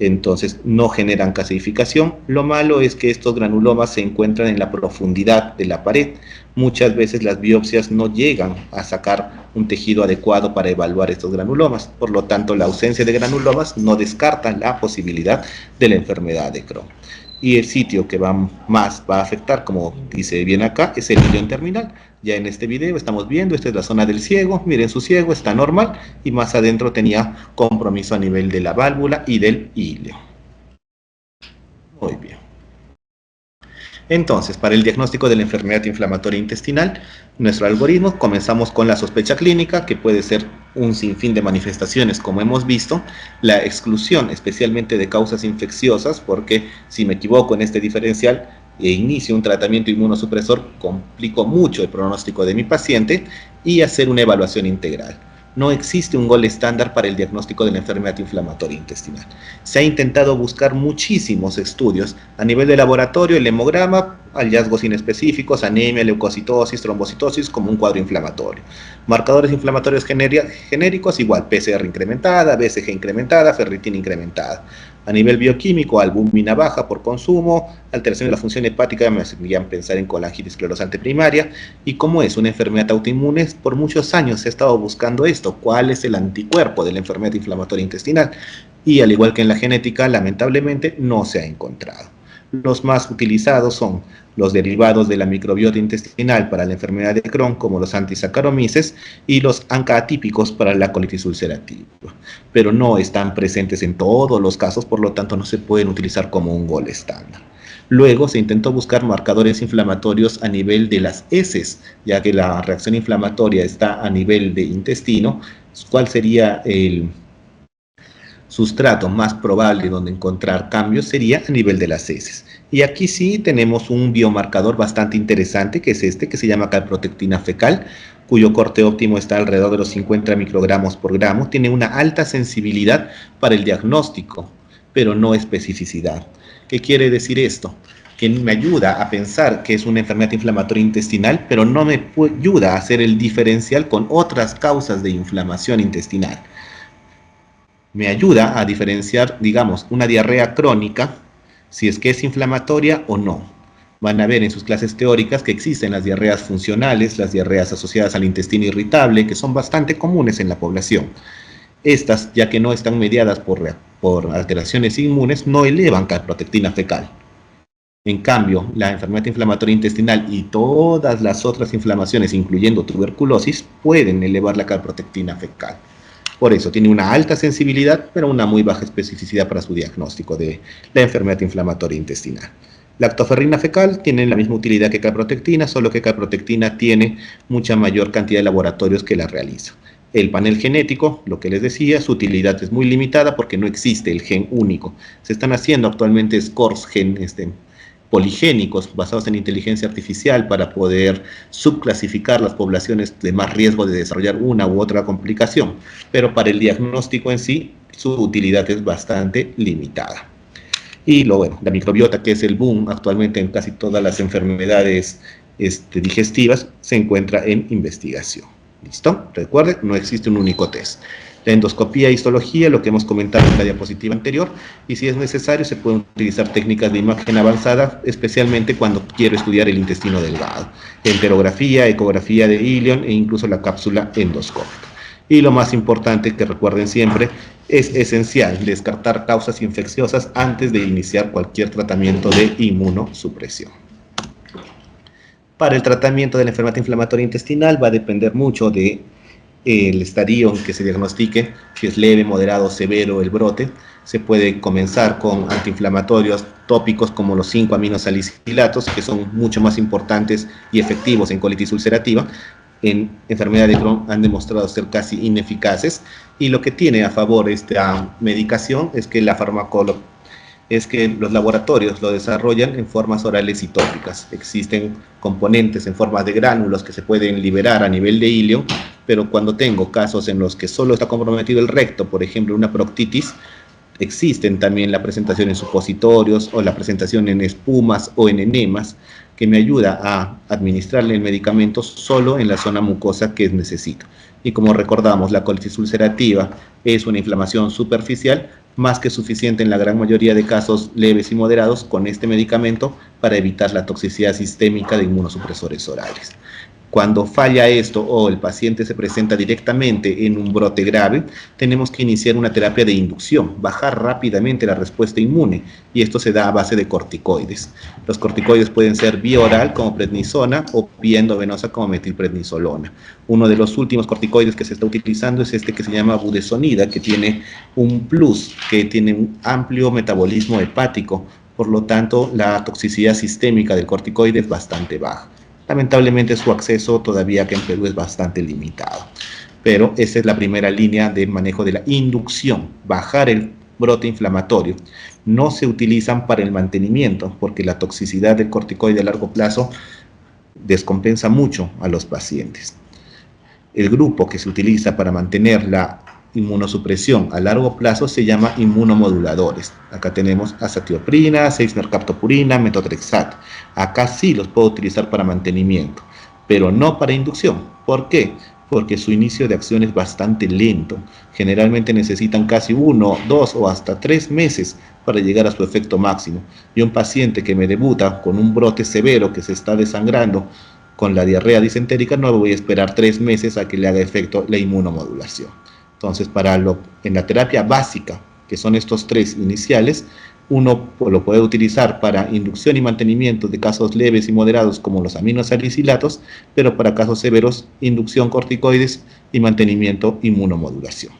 Entonces no generan caseificación. Lo malo es que estos granulomas se encuentran en la profundidad de la pared. Muchas veces las biopsias no llegan a sacar un tejido adecuado para evaluar estos granulomas. Por lo tanto, la ausencia de granulomas no descarta la posibilidad de la enfermedad de Crohn. Y el sitio que más va a afectar, como dice bien acá, es el ilion terminal. Ya en este video estamos viendo, esta es la zona del ciego. Miren, su ciego está normal y más adentro tenía compromiso a nivel de la válvula y del ilio. Muy bien. Entonces, para el diagnóstico de la enfermedad inflamatoria intestinal, nuestro algoritmo, comenzamos con la sospecha clínica, que puede ser un sinfín de manifestaciones, como hemos visto, la exclusión especialmente de causas infecciosas, porque si me equivoco en este diferencial e inicio un tratamiento inmunosupresor, complico mucho el pronóstico de mi paciente, y hacer una evaluación integral. No existe un gol estándar para el diagnóstico de la enfermedad inflamatoria intestinal. Se ha intentado buscar muchísimos estudios a nivel de laboratorio, el hemograma, hallazgos inespecíficos, anemia, leucocitosis, trombocitosis, como un cuadro inflamatorio. Marcadores inflamatorios genéricos, igual PCR incrementada, BCG incrementada, ferritina incrementada. A nivel bioquímico, albúmina baja por consumo, alteración de la función hepática, me hacían pensar en colangitis esclerosante primaria. Y como es una enfermedad autoinmune, por muchos años se ha estado buscando esto: cuál es el anticuerpo de la enfermedad inflamatoria intestinal. Y al igual que en la genética, lamentablemente no se ha encontrado. Los más utilizados son los derivados de la microbiota intestinal para la enfermedad de Crohn, como los antisaccharomyces, y los ANCA atípicos para la colitis ulcerativa. Pero no están presentes en todos los casos, por lo tanto no se pueden utilizar como un gol estándar. Luego se intentó buscar marcadores inflamatorios a nivel de las heces, ya que la reacción inflamatoria está a nivel de intestino. ¿Cuál sería sustrato más probable donde encontrar cambios sería a nivel de las heces. Y aquí sí tenemos un biomarcador bastante interesante, que es este, que se llama calprotectina fecal, cuyo corte óptimo está alrededor de los 50 microgramos por gramo. Tiene una alta sensibilidad para el diagnóstico, pero no especificidad. ¿Qué quiere decir esto? Que me ayuda a pensar que es una enfermedad inflamatoria intestinal, pero no me ayuda a hacer el diferencial con otras causas de inflamación intestinal. Me ayuda a diferenciar, digamos, una diarrea crónica, si es que es inflamatoria o no. Van a ver en sus clases teóricas que existen las diarreas funcionales, las diarreas asociadas al intestino irritable, que son bastante comunes en la población. Estas, ya que no están mediadas por alteraciones inmunes, no elevan calprotectina fecal. En cambio, la enfermedad inflamatoria intestinal y todas las otras inflamaciones, incluyendo tuberculosis, pueden elevar la calprotectina fecal. Por eso tiene una alta sensibilidad, pero una muy baja especificidad para su diagnóstico de la enfermedad inflamatoria intestinal. Lactoferrina fecal tiene la misma utilidad que calprotectina, solo que calprotectina tiene mucha mayor cantidad de laboratorios que la realizan. El panel genético, lo que les decía, su utilidad es muy limitada porque no existe el gen único. Se están haciendo actualmente scores poligénicos basados en inteligencia artificial para poder subclasificar las poblaciones de más riesgo de desarrollar una u otra complicación, pero para el diagnóstico en sí, su utilidad es bastante limitada. Y la microbiota, que es el boom actualmente en casi todas las enfermedades digestivas, se encuentra en investigación. ¿Listo? Recuerden, no existe un único test. La endoscopía e histología, lo que hemos comentado en la diapositiva anterior, y si es necesario se pueden utilizar técnicas de imagen avanzada, especialmente cuando quiero estudiar el intestino delgado, enterografía, ecografía de ilion e incluso la cápsula endoscópica. Y lo más importante que recuerden siempre, es esencial descartar causas infecciosas antes de iniciar cualquier tratamiento de inmunosupresión. Para el tratamiento de la enfermedad inflamatoria intestinal va a depender mucho de el estadio en que se diagnostique, si es leve, moderado, severo el brote. Se puede comenzar con antiinflamatorios tópicos como los 5-aminosalicilatos, que son mucho más importantes y efectivos en colitis ulcerativa. En enfermedad de Crohn han demostrado ser casi ineficaces, y lo que tiene a favor esta medicación es que los laboratorios lo desarrollan en formas orales y tópicas. Existen componentes en forma de gránulos que se pueden liberar a nivel de ilion, pero cuando tengo casos en los que solo está comprometido el recto, por ejemplo una proctitis, existen también la presentación en supositorios o la presentación en espumas o en enemas, que me ayuda a administrarle el medicamento solo en la zona mucosa que necesito. Y como recordamos, la colitis ulcerativa es una inflamación superficial más que suficiente en la gran mayoría de casos leves y moderados con este medicamento para evitar la toxicidad sistémica de inmunosupresores orales. Cuando falla esto o el paciente se presenta directamente en un brote grave, tenemos que iniciar una terapia de inducción, bajar rápidamente la respuesta inmune, y esto se da a base de corticoides. Los corticoides pueden ser vía oral como prednisona o vía endovenosa como metilprednisolona. Uno de los últimos corticoides que se está utilizando es este que se llama budesonida, que tiene un plus, que tiene un amplio metabolismo hepático, por lo tanto la toxicidad sistémica del corticoide es bastante baja. Lamentablemente su acceso todavía acá en Perú es bastante limitado, pero esa es la primera línea de manejo de la inducción, bajar el brote inflamatorio. No se utilizan para el mantenimiento porque la toxicidad del corticoide a largo plazo descompensa mucho a los pacientes. El grupo que se utiliza para mantener la inmunosupresión a largo plazo se llama inmunomoduladores. Acá tenemos azatioprina, 6-mercaptopurina, metotrexat. Acá sí los puedo utilizar para mantenimiento, pero no para inducción. ¿Por qué? Porque su inicio de acción es bastante lento. Generalmente necesitan casi 1, 2 o hasta 3 meses para llegar a su efecto máximo. Y un paciente que me debuta con un brote severo que se está desangrando con la diarrea disentérica, no voy a esperar 3 meses a que le haga efecto la inmunomodulación. Entonces, en la terapia básica, que son estos 3 iniciales, uno lo puede utilizar para inducción y mantenimiento de casos leves y moderados como los aminosalicilatos, pero para casos severos, inducción corticoides y mantenimiento inmunomodulación.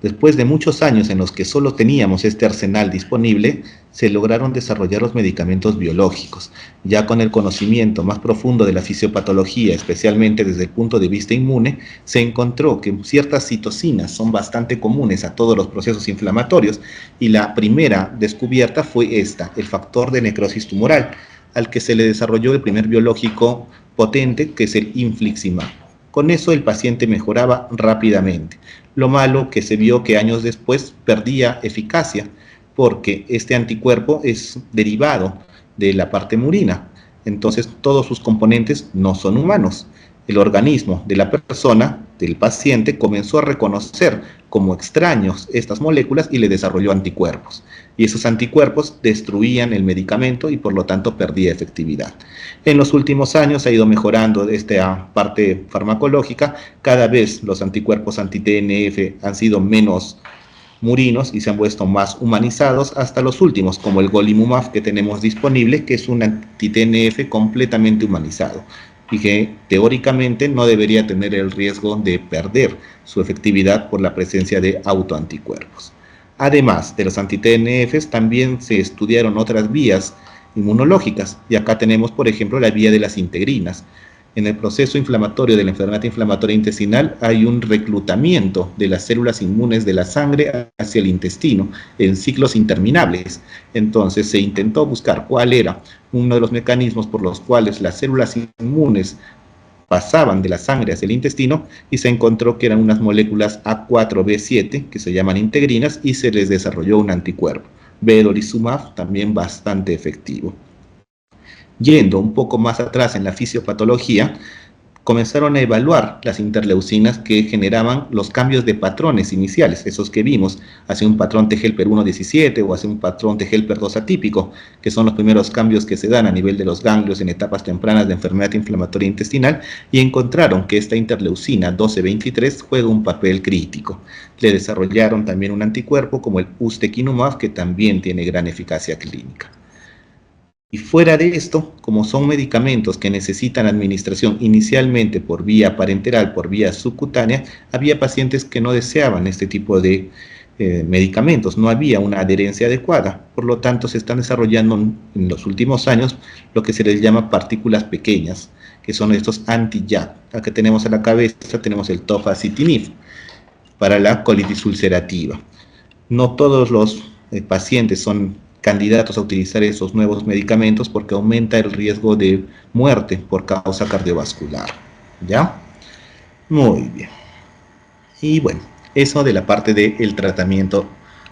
Después de muchos años en los que solo teníamos este arsenal disponible, se lograron desarrollar los medicamentos biológicos. Ya con el conocimiento más profundo de la fisiopatología, especialmente desde el punto de vista inmune, se encontró que ciertas citocinas son bastante comunes a todos los procesos inflamatorios, y la primera descubierta fue esta, el factor de necrosis tumoral, al que se le desarrolló el primer biológico potente, que es el infliximab. Con eso el paciente mejoraba rápidamente. Lo malo que se vio que años después perdía eficacia, porque este anticuerpo es derivado de la parte murina. Entonces todos sus componentes no son humanos. El organismo de la persona, del paciente, comenzó a reconocer como extraños estas moléculas y le desarrolló anticuerpos. Y esos anticuerpos destruían el medicamento y por lo tanto perdía efectividad. En los últimos años ha ido mejorando esta parte farmacológica. Cada vez los anticuerpos anti-TNF han sido menos murinos y se han vuelto más humanizados, hasta los últimos, como el golimumab que tenemos disponible, que es un anti-TNF completamente humanizado y que teóricamente no debería tener el riesgo de perder su efectividad por la presencia de autoanticuerpos. Además de los anti-TNFs, también se estudiaron otras vías inmunológicas, y acá tenemos, por ejemplo, la vía de las integrinas. En el proceso inflamatorio de la enfermedad inflamatoria intestinal hay un reclutamiento de las células inmunes de la sangre hacia el intestino en ciclos interminables. Entonces se intentó buscar cuál era uno de los mecanismos por los cuales las células inmunes pasaban de la sangre hacia el intestino, y se encontró que eran unas moléculas A4B7 que se llaman integrinas, y se les desarrolló un anticuerpo, vedolizumab, también bastante efectivo. Yendo un poco más atrás en la fisiopatología, comenzaron a evaluar las interleucinas que generaban los cambios de patrones iniciales, esos que vimos, hacia un patrón T-helper 1-17 o hacia un patrón T-helper 2 atípico, que son los primeros cambios que se dan a nivel de los ganglios en etapas tempranas de enfermedad inflamatoria intestinal, y encontraron que esta interleucina 12-23 juega un papel crítico. Le desarrollaron también un anticuerpo como el ustekinumab, que también tiene gran eficacia clínica. Y fuera de esto, como son medicamentos que necesitan administración inicialmente por vía parenteral, por vía subcutánea, había pacientes que no deseaban este tipo de medicamentos, no había una adherencia adecuada. Por lo tanto, se están desarrollando en los últimos años lo que se les llama partículas pequeñas, que son estos anti-JAK. Acá tenemos a la cabeza, tenemos el tofacitinib para la colitis ulcerativa. No todos los pacientes son candidatos a utilizar esos nuevos medicamentos porque aumenta el riesgo de muerte por causa cardiovascular. ¿Ya? Muy bien. Y bueno, eso de la parte del tratamiento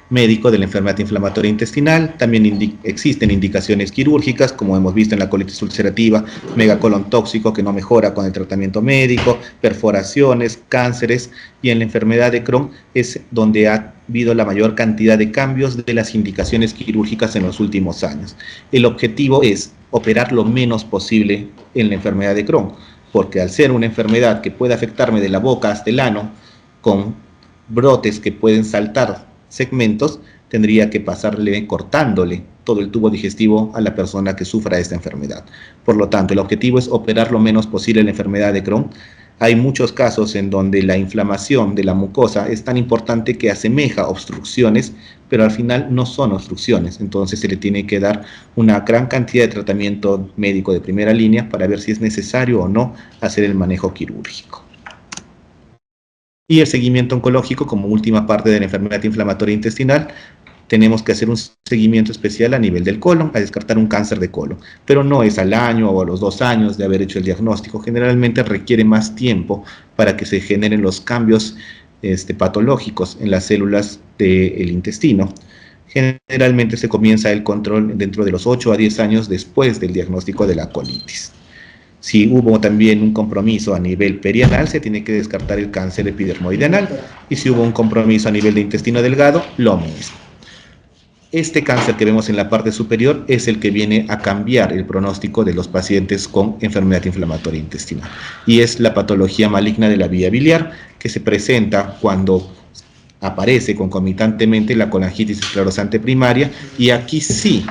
médico de la enfermedad inflamatoria intestinal. También existen indicaciones quirúrgicas, como hemos visto en la colitis ulcerativa, megacolon tóxico que no mejora con el tratamiento médico, perforaciones, cánceres, y en la enfermedad de Crohn es donde ha habido la mayor cantidad de cambios de las indicaciones quirúrgicas en los últimos años. El objetivo es operar lo menos posible en la enfermedad de Crohn, porque al ser una enfermedad que puede afectarme de la boca hasta el ano, con brotes que pueden saltar segmentos, tendría que pasarle cortándole todo el tubo digestivo a la persona que sufra esta enfermedad. Por lo tanto, el objetivo es operar lo menos posible la enfermedad de Crohn. Hay muchos casos en donde la inflamación de la mucosa es tan importante que asemeja obstrucciones, pero al final no son obstrucciones. Entonces se le tiene que dar una gran cantidad de tratamiento médico de primera línea para ver si es necesario o no hacer el manejo quirúrgico. Y el seguimiento oncológico como última parte de la enfermedad inflamatoria intestinal, tenemos que hacer un seguimiento especial a nivel del colon, a descartar un cáncer de colon, pero no es al año o a los 2 años de haber hecho el diagnóstico. Generalmente requiere más tiempo para que se generen los cambios patológicos en las células del intestino. Generalmente se comienza el control dentro de los 8 a 10 años después del diagnóstico de la colitis. Si hubo también un compromiso a nivel perianal, se tiene que descartar el cáncer epidermoide anal, y si hubo un compromiso a nivel de intestino delgado, lo mismo. Este cáncer que vemos en la parte superior es el que viene a cambiar el pronóstico de los pacientes con enfermedad inflamatoria intestinal, y es la patología maligna de la vía biliar, que se presenta cuando aparece concomitantemente la colangitis esclerosante primaria, y aquí sí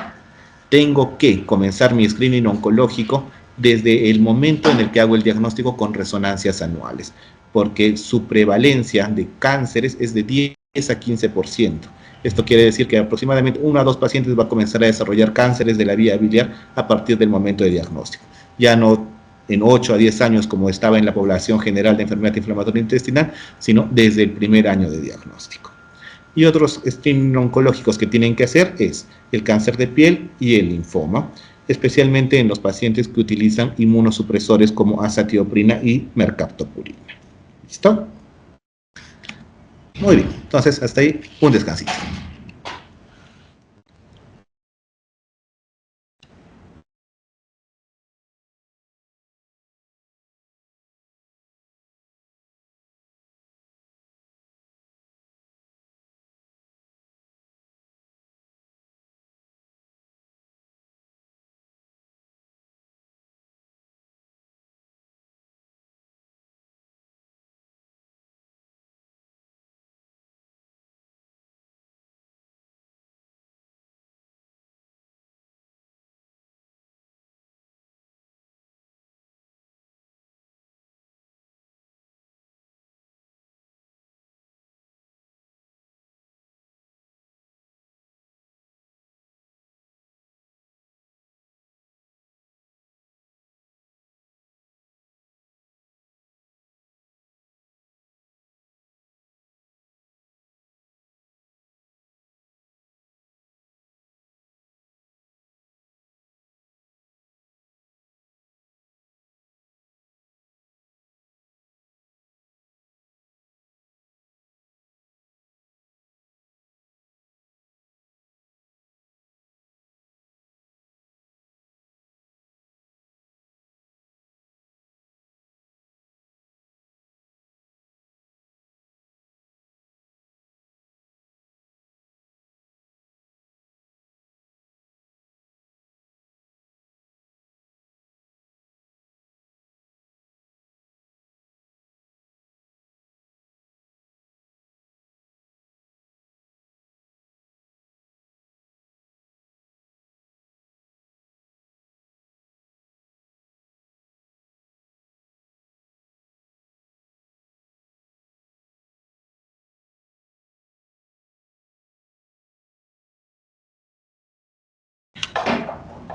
tengo que comenzar mi screening oncológico desde el momento en el que hago el diagnóstico con resonancias anuales, porque su prevalencia de cánceres es de 10 10 a 15%. Esto quiere decir que aproximadamente 1 a 2 pacientes va a comenzar a desarrollar cánceres de la vía biliar a partir del momento de diagnóstico. Ya no en 8 a 10 años como estaba en la población general de enfermedad inflamatoria intestinal, sino desde el primer año de diagnóstico. Y otros screening oncológicos que tienen que hacer es el cáncer de piel y el linfoma, especialmente en los pacientes que utilizan inmunosupresores como azatioprina y mercaptopurina. ¿Listo? Muy bien, entonces hasta ahí un descansito.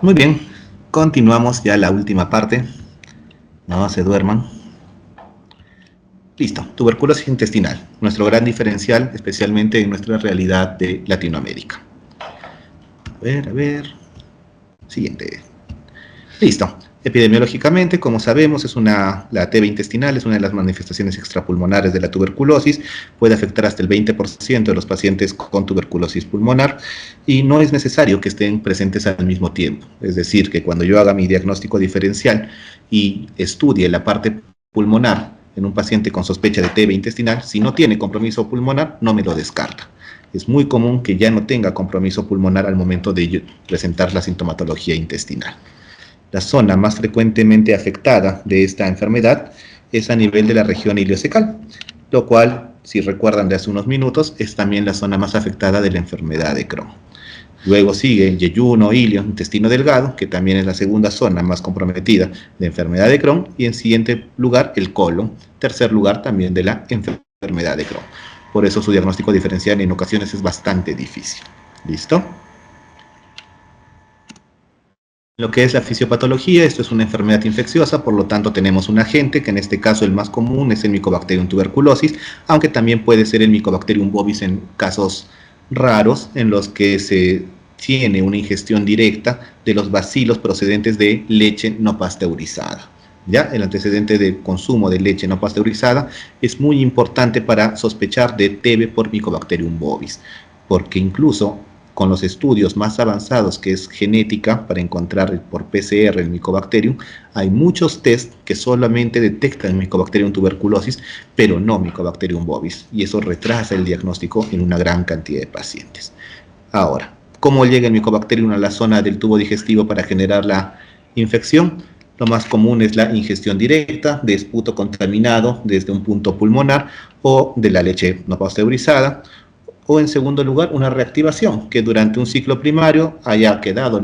Muy bien, continuamos ya la última parte. No se duerman. Listo, tuberculosis intestinal, nuestro gran diferencial, especialmente en nuestra realidad de Latinoamérica. A ver. Siguiente. Listo. Epidemiológicamente, como sabemos, la TB intestinal es una de las manifestaciones extrapulmonares de la tuberculosis, puede afectar hasta el 20% de los pacientes con tuberculosis pulmonar y no es necesario que estén presentes al mismo tiempo. Es decir, que cuando yo haga mi diagnóstico diferencial y estudie la parte pulmonar en un paciente con sospecha de TB intestinal, si no tiene compromiso pulmonar, no me lo descarta. Es muy común que ya no tenga compromiso pulmonar al momento de presentar la sintomatología intestinal. La zona más frecuentemente afectada de esta enfermedad es a nivel de la región iliocecal, lo cual, si recuerdan de hace unos minutos, es también la zona más afectada de la enfermedad de Crohn. Luego sigue yeyuno, ilio, intestino delgado, que también es la segunda zona más comprometida de enfermedad de Crohn, y en siguiente lugar el colon, tercer lugar también de la enfermedad de Crohn. Por eso su diagnóstico diferencial en ocasiones es bastante difícil. ¿Listo? Lo que es la fisiopatología, esto es una enfermedad infecciosa, por lo tanto tenemos un agente, que en este caso el más común es el Mycobacterium tuberculosis, aunque también puede ser el Mycobacterium bovis en casos raros en los que se tiene una ingestión directa de los bacilos procedentes de leche no pasteurizada. ¿Ya? El antecedente de consumo de leche no pasteurizada es muy importante para sospechar de TB por Mycobacterium bovis, porque incluso con los estudios más avanzados, que es genética, para encontrar por PCR el Mycobacterium, hay muchos test que solamente detectan Mycobacterium tuberculosis, pero no Mycobacterium bovis, y eso retrasa el diagnóstico en una gran cantidad de pacientes. Ahora, ¿cómo llega el Mycobacterium a la zona del tubo digestivo para generar la infección? Lo más común es la ingestión directa de esputo contaminado desde un punto pulmonar o de la leche no pasteurizada, o en segundo lugar una reactivación que durante un ciclo primario haya quedado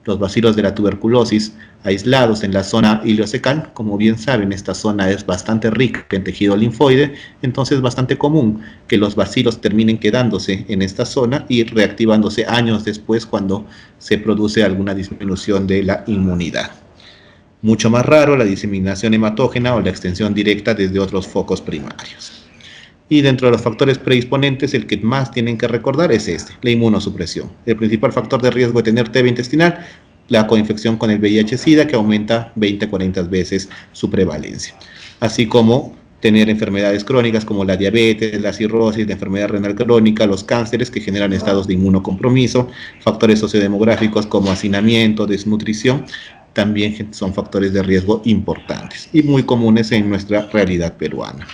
los bacilos de la tuberculosis aislados en la zona ileocecal. Como bien saben, esta zona es bastante rica en tejido linfoide, entonces es bastante común que los bacilos terminen quedándose en esta zona y reactivándose años después cuando se produce alguna disminución de la inmunidad. Mucho más raro la diseminación hematógena o la extensión directa desde otros focos primarios. Y dentro de los factores predisponentes, el que más tienen que recordar es la inmunosupresión. El principal factor de riesgo de tener TB intestinal, la coinfección con el VIH-Sida, que aumenta 20 a 40 veces su prevalencia. Así como tener enfermedades crónicas como la diabetes, la cirrosis, la enfermedad renal crónica, los cánceres que generan estados de inmunocompromiso, factores sociodemográficos como hacinamiento, desnutrición, también son factores de riesgo importantes y muy comunes en nuestra realidad peruana.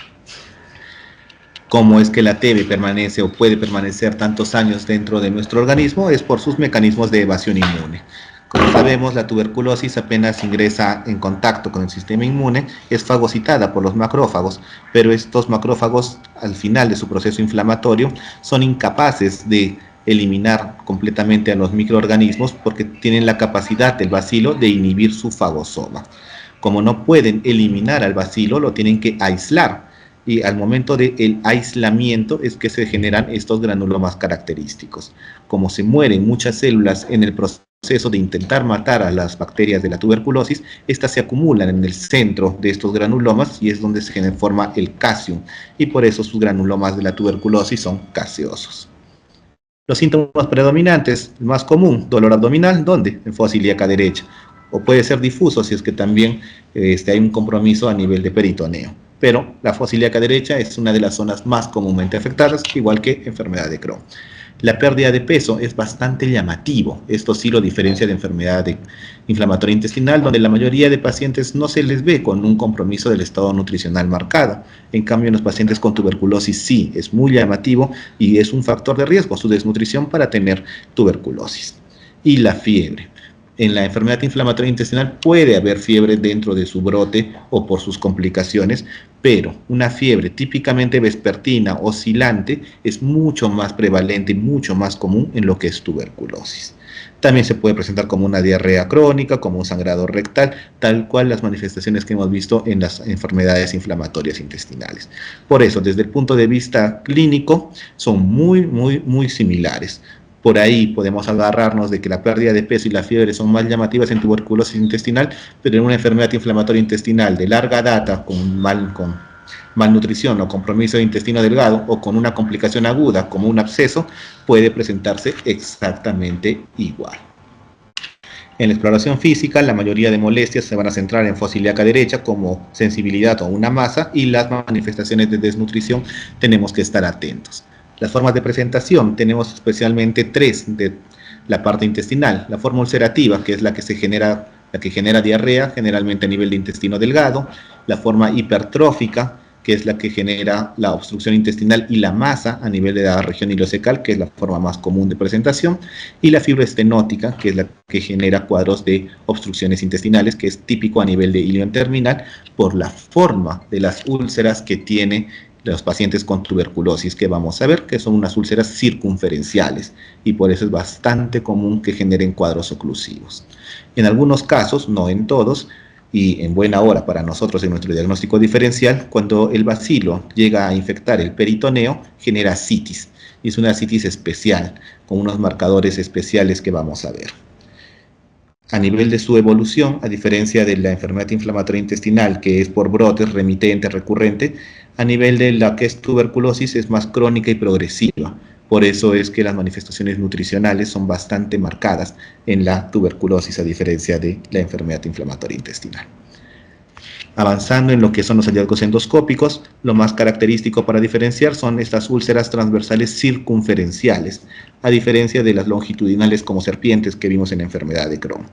¿Cómo es que la TB permanece o puede permanecer tantos años dentro de nuestro organismo? Es por sus mecanismos de evasión inmune. Como sabemos, la tuberculosis apenas ingresa en contacto con el sistema inmune, es fagocitada por los macrófagos, pero estos macrófagos, al final de su proceso inflamatorio, son incapaces de eliminar completamente a los microorganismos porque tienen la capacidad del bacilo de inhibir su fagosoma. Como no pueden eliminar al bacilo, lo tienen que aislar. Y al momento del aislamiento es que se generan estos granulomas característicos. Como se mueren muchas células en el proceso de intentar matar a las bacterias de la tuberculosis, estas se acumulan en el centro de estos granulomas y es donde se forma el casium, y por eso sus granulomas de la tuberculosis son caseosos. Los síntomas predominantes, el más común, dolor abdominal, ¿dónde? En fosa ilíaca derecha, o puede ser difuso si es que también hay un compromiso a nivel de peritoneo. Pero la fosa ilíaca derecha es una de las zonas más comúnmente afectadas, igual que enfermedad de Crohn. La pérdida de peso es bastante llamativo. Esto sí lo diferencia de enfermedad inflamatoria intestinal, donde la mayoría de pacientes no se les ve con un compromiso del estado nutricional marcado. En cambio, en los pacientes con tuberculosis sí, es muy llamativo y es un factor de riesgo su desnutrición para tener tuberculosis. Y la fiebre. En la enfermedad inflamatoria intestinal puede haber fiebre dentro de su brote o por sus complicaciones, pero una fiebre típicamente vespertina, oscilante, es mucho más prevalente y mucho más común en lo que es tuberculosis. También se puede presentar como una diarrea crónica, como un sangrado rectal, tal cual las manifestaciones que hemos visto en las enfermedades inflamatorias intestinales. Por eso, desde el punto de vista clínico, son muy similares. Por ahí podemos agarrarnos de que la pérdida de peso y la fiebre son más llamativas en tuberculosis intestinal, pero en una enfermedad inflamatoria intestinal de larga data, con malnutrición o compromiso de intestino delgado, o con una complicación aguda como un absceso, puede presentarse exactamente igual. En la exploración física, la mayoría de molestias se van a centrar en fosa ilíaca derecha como sensibilidad o una masa, y las manifestaciones de desnutrición tenemos que estar atentos. Las formas de presentación, tenemos especialmente tres de la parte intestinal. La forma ulcerativa, que es la que genera diarrea, generalmente a nivel de intestino delgado. La forma hipertrófica, que es la que genera la obstrucción intestinal y la masa a nivel de la región ileocecal, que es la forma más común de presentación. Y la fibroestenótica, que es la que genera cuadros de obstrucciones intestinales, que es típico a nivel de ilion terminal por la forma de las úlceras que tiene los pacientes con tuberculosis, que vamos a ver que son unas úlceras circunferenciales, y por eso es bastante común que generen cuadros oclusivos. En algunos casos, no en todos, y en buena hora para nosotros en nuestro diagnóstico diferencial, cuando el bacilo llega a infectar el peritoneo, genera citis, y es una citis especial, con unos marcadores especiales que vamos a ver. A nivel de su evolución, a diferencia de la enfermedad inflamatoria intestinal, que es por brotes, remitente, recurrente, a nivel de la que es tuberculosis es más crónica y progresiva. Por eso es que las manifestaciones nutricionales son bastante marcadas en la tuberculosis, a diferencia de la enfermedad inflamatoria intestinal. Avanzando en lo que son los hallazgos endoscópicos, lo más característico para diferenciar son estas úlceras transversales circunferenciales, a diferencia de las longitudinales como serpientes que vimos en la enfermedad de Crohn.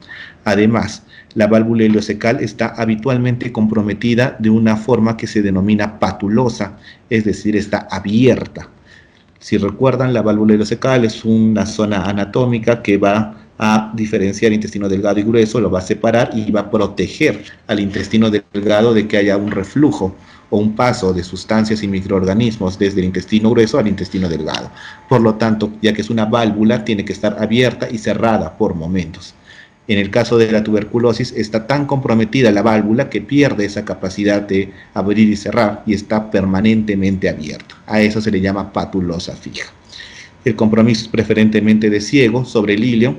Además, la válvula ileocecal está habitualmente comprometida de una forma que se denomina patulosa, es decir, está abierta. Si recuerdan, la válvula ileocecal es una zona anatómica que va a diferenciar intestino delgado y grueso, lo va a separar y va a proteger al intestino delgado de que haya un reflujo o un paso de sustancias y microorganismos desde el intestino grueso al intestino delgado. Por lo tanto, ya que es una válvula, tiene que estar abierta y cerrada por momentos. En el caso de la tuberculosis está tan comprometida la válvula que pierde esa capacidad de abrir y cerrar y está permanentemente abierta. A eso se le llama patulosa fija. El compromiso es preferentemente de ciego sobre el ilio,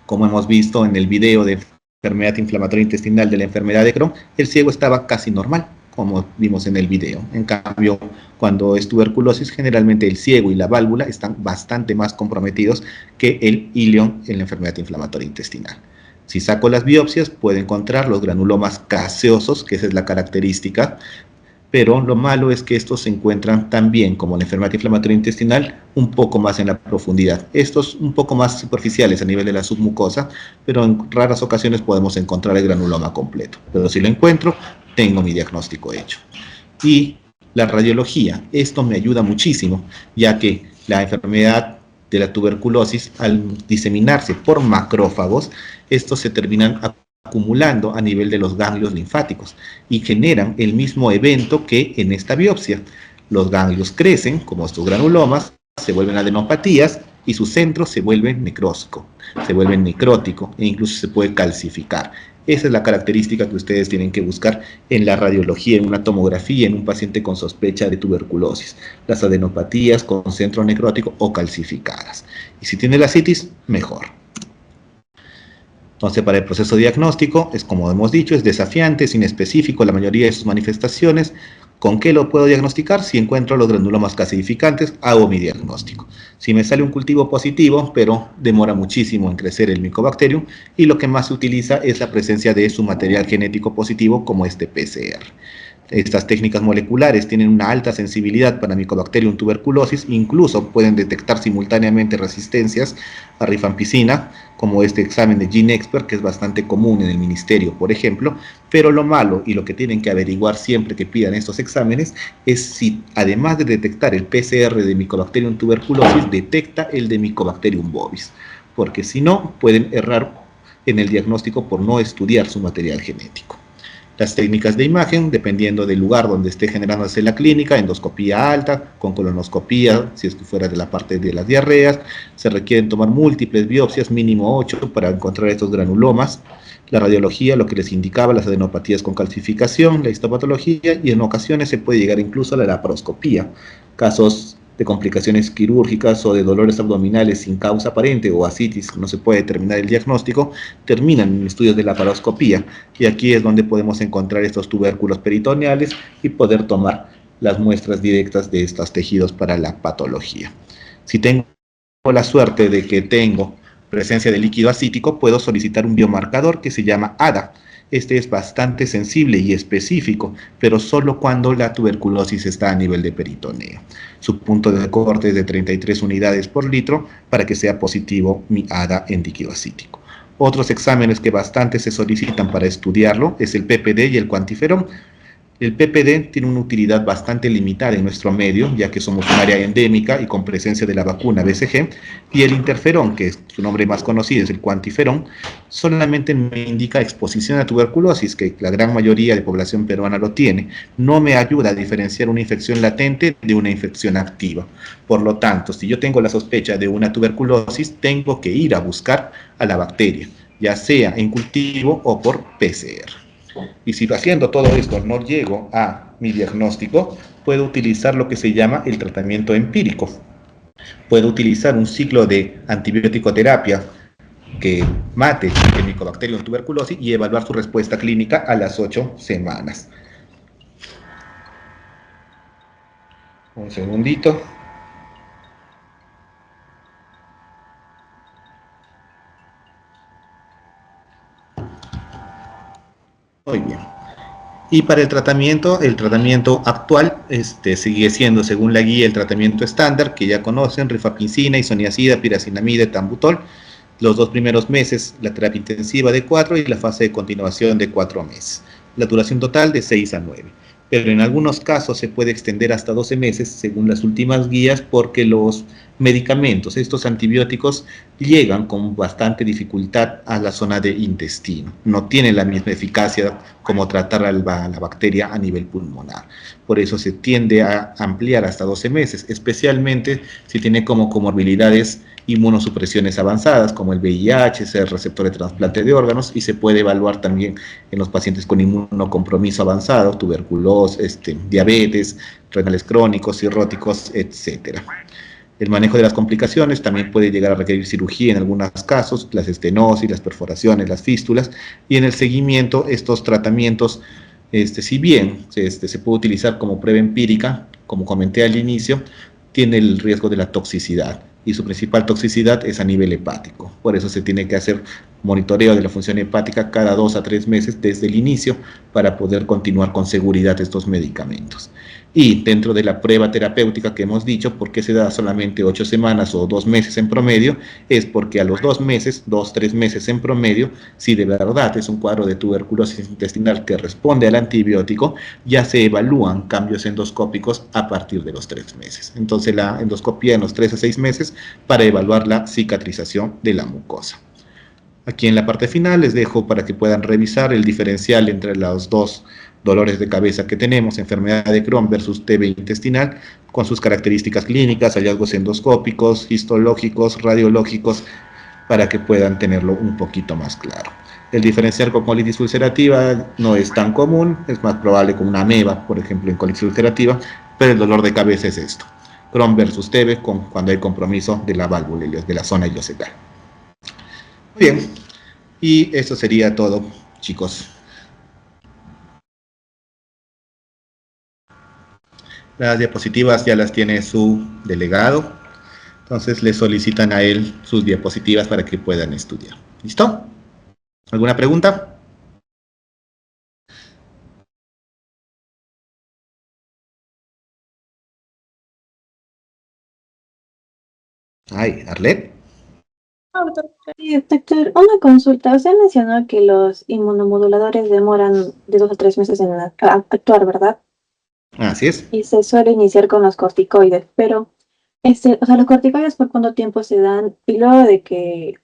como hemos visto en el video de enfermedad inflamatoria intestinal de la enfermedad de Crohn. El ciego estaba casi normal, como vimos en el video. En cambio, cuando es tuberculosis, generalmente el ciego y la válvula están bastante más comprometidos que el ilio en la enfermedad inflamatoria intestinal. Si saco las biopsias, puedo encontrar los granulomas gaseosos, que esa es la característica, pero lo malo es que estos se encuentran también, como la enfermedad inflamatoria intestinal, un poco más en la profundidad. Estos un poco más superficiales a nivel de la submucosa, pero en raras ocasiones podemos encontrar el granuloma completo. Pero si lo encuentro, tengo mi diagnóstico hecho. Y la radiología, esto me ayuda muchísimo, ya que la enfermedad de la tuberculosis, al diseminarse por macrófagos, estos se terminan acumulando a nivel de los ganglios linfáticos y generan el mismo evento que en esta biopsia. Los ganglios crecen, como estos granulomas, se vuelven adenopatías y su centro se vuelve necrótico e incluso se puede calcificar. Esa es la característica que ustedes tienen que buscar en la radiología, en una tomografía, en un paciente con sospecha de tuberculosis. Las adenopatías con centro necrótico o calcificadas. Y si tiene la ascitis, mejor. Entonces, para el proceso diagnóstico, es como hemos dicho, es desafiante, es inespecífico la mayoría de sus manifestaciones. ¿Con qué lo puedo diagnosticar? Si encuentro los granulomas calcificantes, hago mi diagnóstico. Si me sale un cultivo positivo, pero demora muchísimo en crecer el Mycobacterium, y lo que más se utiliza es la presencia de su material genético positivo, como este PCR. Estas técnicas moleculares tienen una alta sensibilidad para Mycobacterium tuberculosis, incluso pueden detectar simultáneamente resistencias a rifampicina, como este examen de GeneXpert, que es bastante común en el ministerio, por ejemplo. Pero lo malo y lo que tienen que averiguar siempre que pidan estos exámenes es si, además de detectar el PCR de Mycobacterium tuberculosis, detecta el de Mycobacterium bovis, porque si no, pueden errar en el diagnóstico por no estudiar su material genético. Las técnicas de imagen, dependiendo del lugar donde esté generándose la clínica, endoscopía alta, con colonoscopía, si es que fuera de la parte de las diarreas, se requieren tomar múltiples biopsias, mínimo 8, para encontrar estos granulomas. La radiología, lo que les indicaba, las adenopatías con calcificación, la histopatología, y en ocasiones se puede llegar incluso a la laparoscopía, casos de complicaciones quirúrgicas o de dolores abdominales sin causa aparente o ascitis, no se puede determinar el diagnóstico, terminan en estudios de laparoscopía, y aquí es donde podemos encontrar estos tubérculos peritoneales y poder tomar las muestras directas de estos tejidos para la patología. Si tengo la suerte de que tengo presencia de líquido ascítico, puedo solicitar un biomarcador que se llama ADA. Este es bastante sensible y específico, pero solo cuando la tuberculosis está a nivel de peritoneo. Su punto de corte es de 33 unidades por litro para que sea positivo mi ADA en líquido ascítico. Otros exámenes que bastante se solicitan para estudiarlo es el PPD y el cuantiferón. El PPD tiene una utilidad bastante limitada en nuestro medio, ya que somos un área endémica y con presencia de la vacuna BCG, y el interferón, que es su nombre más conocido, es el cuantiferón, solamente me indica exposición a tuberculosis, que la gran mayoría de población peruana lo tiene. No me ayuda a diferenciar una infección latente de una infección activa. Por lo tanto, si yo tengo la sospecha de una tuberculosis, tengo que ir a buscar a la bacteria, ya sea en cultivo o por PCR. Y si haciendo todo esto no llego a mi diagnóstico, puedo utilizar lo que se llama el tratamiento empírico. Puedo utilizar un ciclo de antibiótico terapia que mate el Mycobacterium tuberculosis y evaluar su respuesta clínica a las 8 semanas. Un segundito. Muy bien. Y para el tratamiento actual sigue siendo, según la guía, el tratamiento estándar que ya conocen: rifampicina, isoniazida, piracinamida, etambutol. Los 2 primeros meses la terapia intensiva de 4 y la fase de continuación de 4 meses. La duración total de 6 a 9. Pero en algunos casos se puede extender hasta 12 meses según las últimas guías, porque los medicamentos, estos antibióticos, llegan con bastante dificultad a la zona de intestino. No tienen la misma eficacia como tratar a la bacteria a nivel pulmonar. Por eso se tiende a ampliar hasta 12 meses, especialmente si tiene como comorbilidades inmunosupresiones avanzadas como el VIH, ser receptor de trasplante de órganos, y se puede evaluar también en los pacientes con inmunocompromiso avanzado, tuberculosis, diabetes, renales crónicos, cirróticos, etcétera. El manejo de las complicaciones también puede llegar a requerir cirugía en algunos casos, las estenosis, las perforaciones, las fístulas, y en el seguimiento estos tratamientos, si bien se puede utilizar como prueba empírica, como comenté al inicio, tiene el riesgo de la toxicidad, y su principal toxicidad es a nivel hepático. Por eso se tiene que hacer monitoreo de la función hepática cada 2 a 3 meses desde el inicio para poder continuar con seguridad estos medicamentos. Y dentro de la prueba terapéutica que hemos dicho, ¿por qué se da solamente 8 semanas o 2 meses en promedio? Es porque a los 2 meses, 2, 3 meses en promedio, si de verdad es un cuadro de tuberculosis intestinal que responde al antibiótico, ya se evalúan cambios endoscópicos a partir de los 3 meses. Entonces la endoscopía en los 3 a 6 meses para evaluar la cicatrización de la mucosa. Aquí en la parte final les dejo para que puedan revisar el diferencial entre los dos dolores de cabeza que tenemos, enfermedad de Crohn versus TB intestinal, con sus características clínicas, hallazgos endoscópicos, histológicos, radiológicos, para que puedan tenerlo un poquito más claro. El diferencial con colitis ulcerativa no es tan común, es más probable con una ameba, por ejemplo, en colitis ulcerativa, pero el dolor de cabeza es esto. Crohn versus TB cuando hay compromiso de la válvula, de la zona ileocecal. Bien, y eso sería todo, chicos. Las diapositivas ya las tiene su delegado, entonces le solicitan a él sus diapositivas para que puedan estudiar. ¿Listo? ¿Alguna pregunta? Ay, Arlet. Doctor, una consulta. Usted mencionó que los inmunomoduladores demoran de 2 a 3 meses en actuar, ¿verdad? Así es. Y se suele iniciar con los corticoides, pero, o sea, los corticoides por cuánto tiempo se dan y luego de que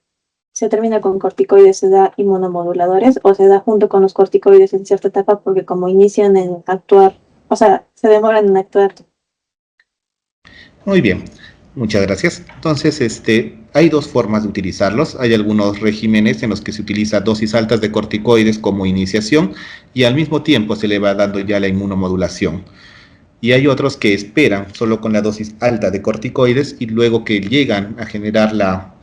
se termina con corticoides, ¿se da inmunomoduladores o se da junto con los corticoides en cierta etapa porque como inician en actuar, o sea, se demoran en actuar? Muy bien, muchas gracias. Entonces, hay dos formas de utilizarlos. Hay algunos regímenes en los que se utiliza dosis altas de corticoides como iniciación y al mismo tiempo se le va dando ya la inmunomodulación. Y hay otros que esperan solo con la dosis alta de corticoides y luego que llegan a generar la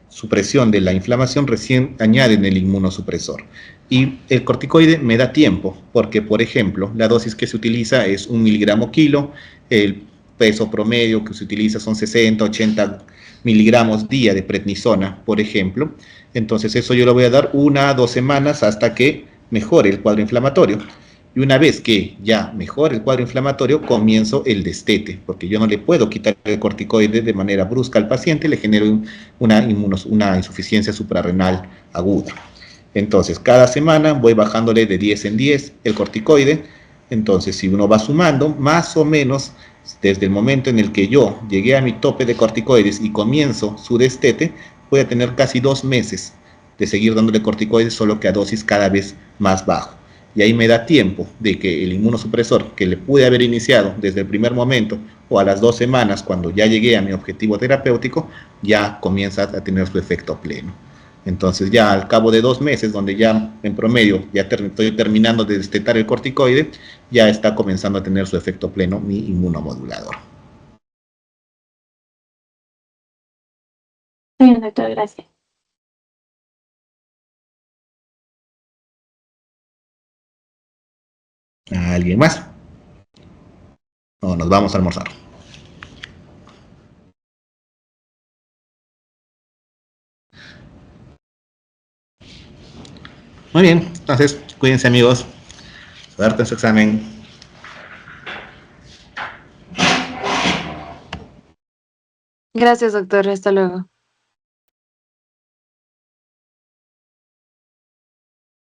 supresión de la inflamación, recién añaden el inmunosupresor. Y el corticoide me da tiempo, porque por ejemplo, la dosis que se utiliza es 1 miligramo kilo, el peso promedio que se utiliza son 60, 80 miligramos día de prednisona, por ejemplo. Entonces eso yo lo voy a dar 1 a 2 semanas hasta que mejore el cuadro inflamatorio. Y una vez que ya mejore el cuadro inflamatorio, comienzo el destete, porque yo no le puedo quitar el corticoide de manera brusca al paciente, le genero una insuficiencia suprarrenal aguda. Entonces, cada semana voy bajándole de 10 en 10 el corticoide. Entonces, si uno va sumando, más o menos, desde el momento en el que yo llegué a mi tope de corticoides y comienzo su destete, voy a tener casi 2 meses de seguir dándole corticoides, solo que a dosis cada vez más bajo. Y ahí me da tiempo de que el inmunosupresor que le pude haber iniciado desde el primer momento o a las 2 semanas cuando ya llegué a mi objetivo terapéutico, ya comienza a tener su efecto pleno. Entonces ya al cabo de 2 meses, donde ya en promedio ya estoy terminando de destetar el corticoide, ya está comenzando a tener su efecto pleno mi inmunomodulador. Sí, doctor, gracias. ¿Alguien más? No, nos vamos a almorzar. Muy bien, entonces cuídense amigos. Suerte en su examen. Gracias, doctor. Hasta luego.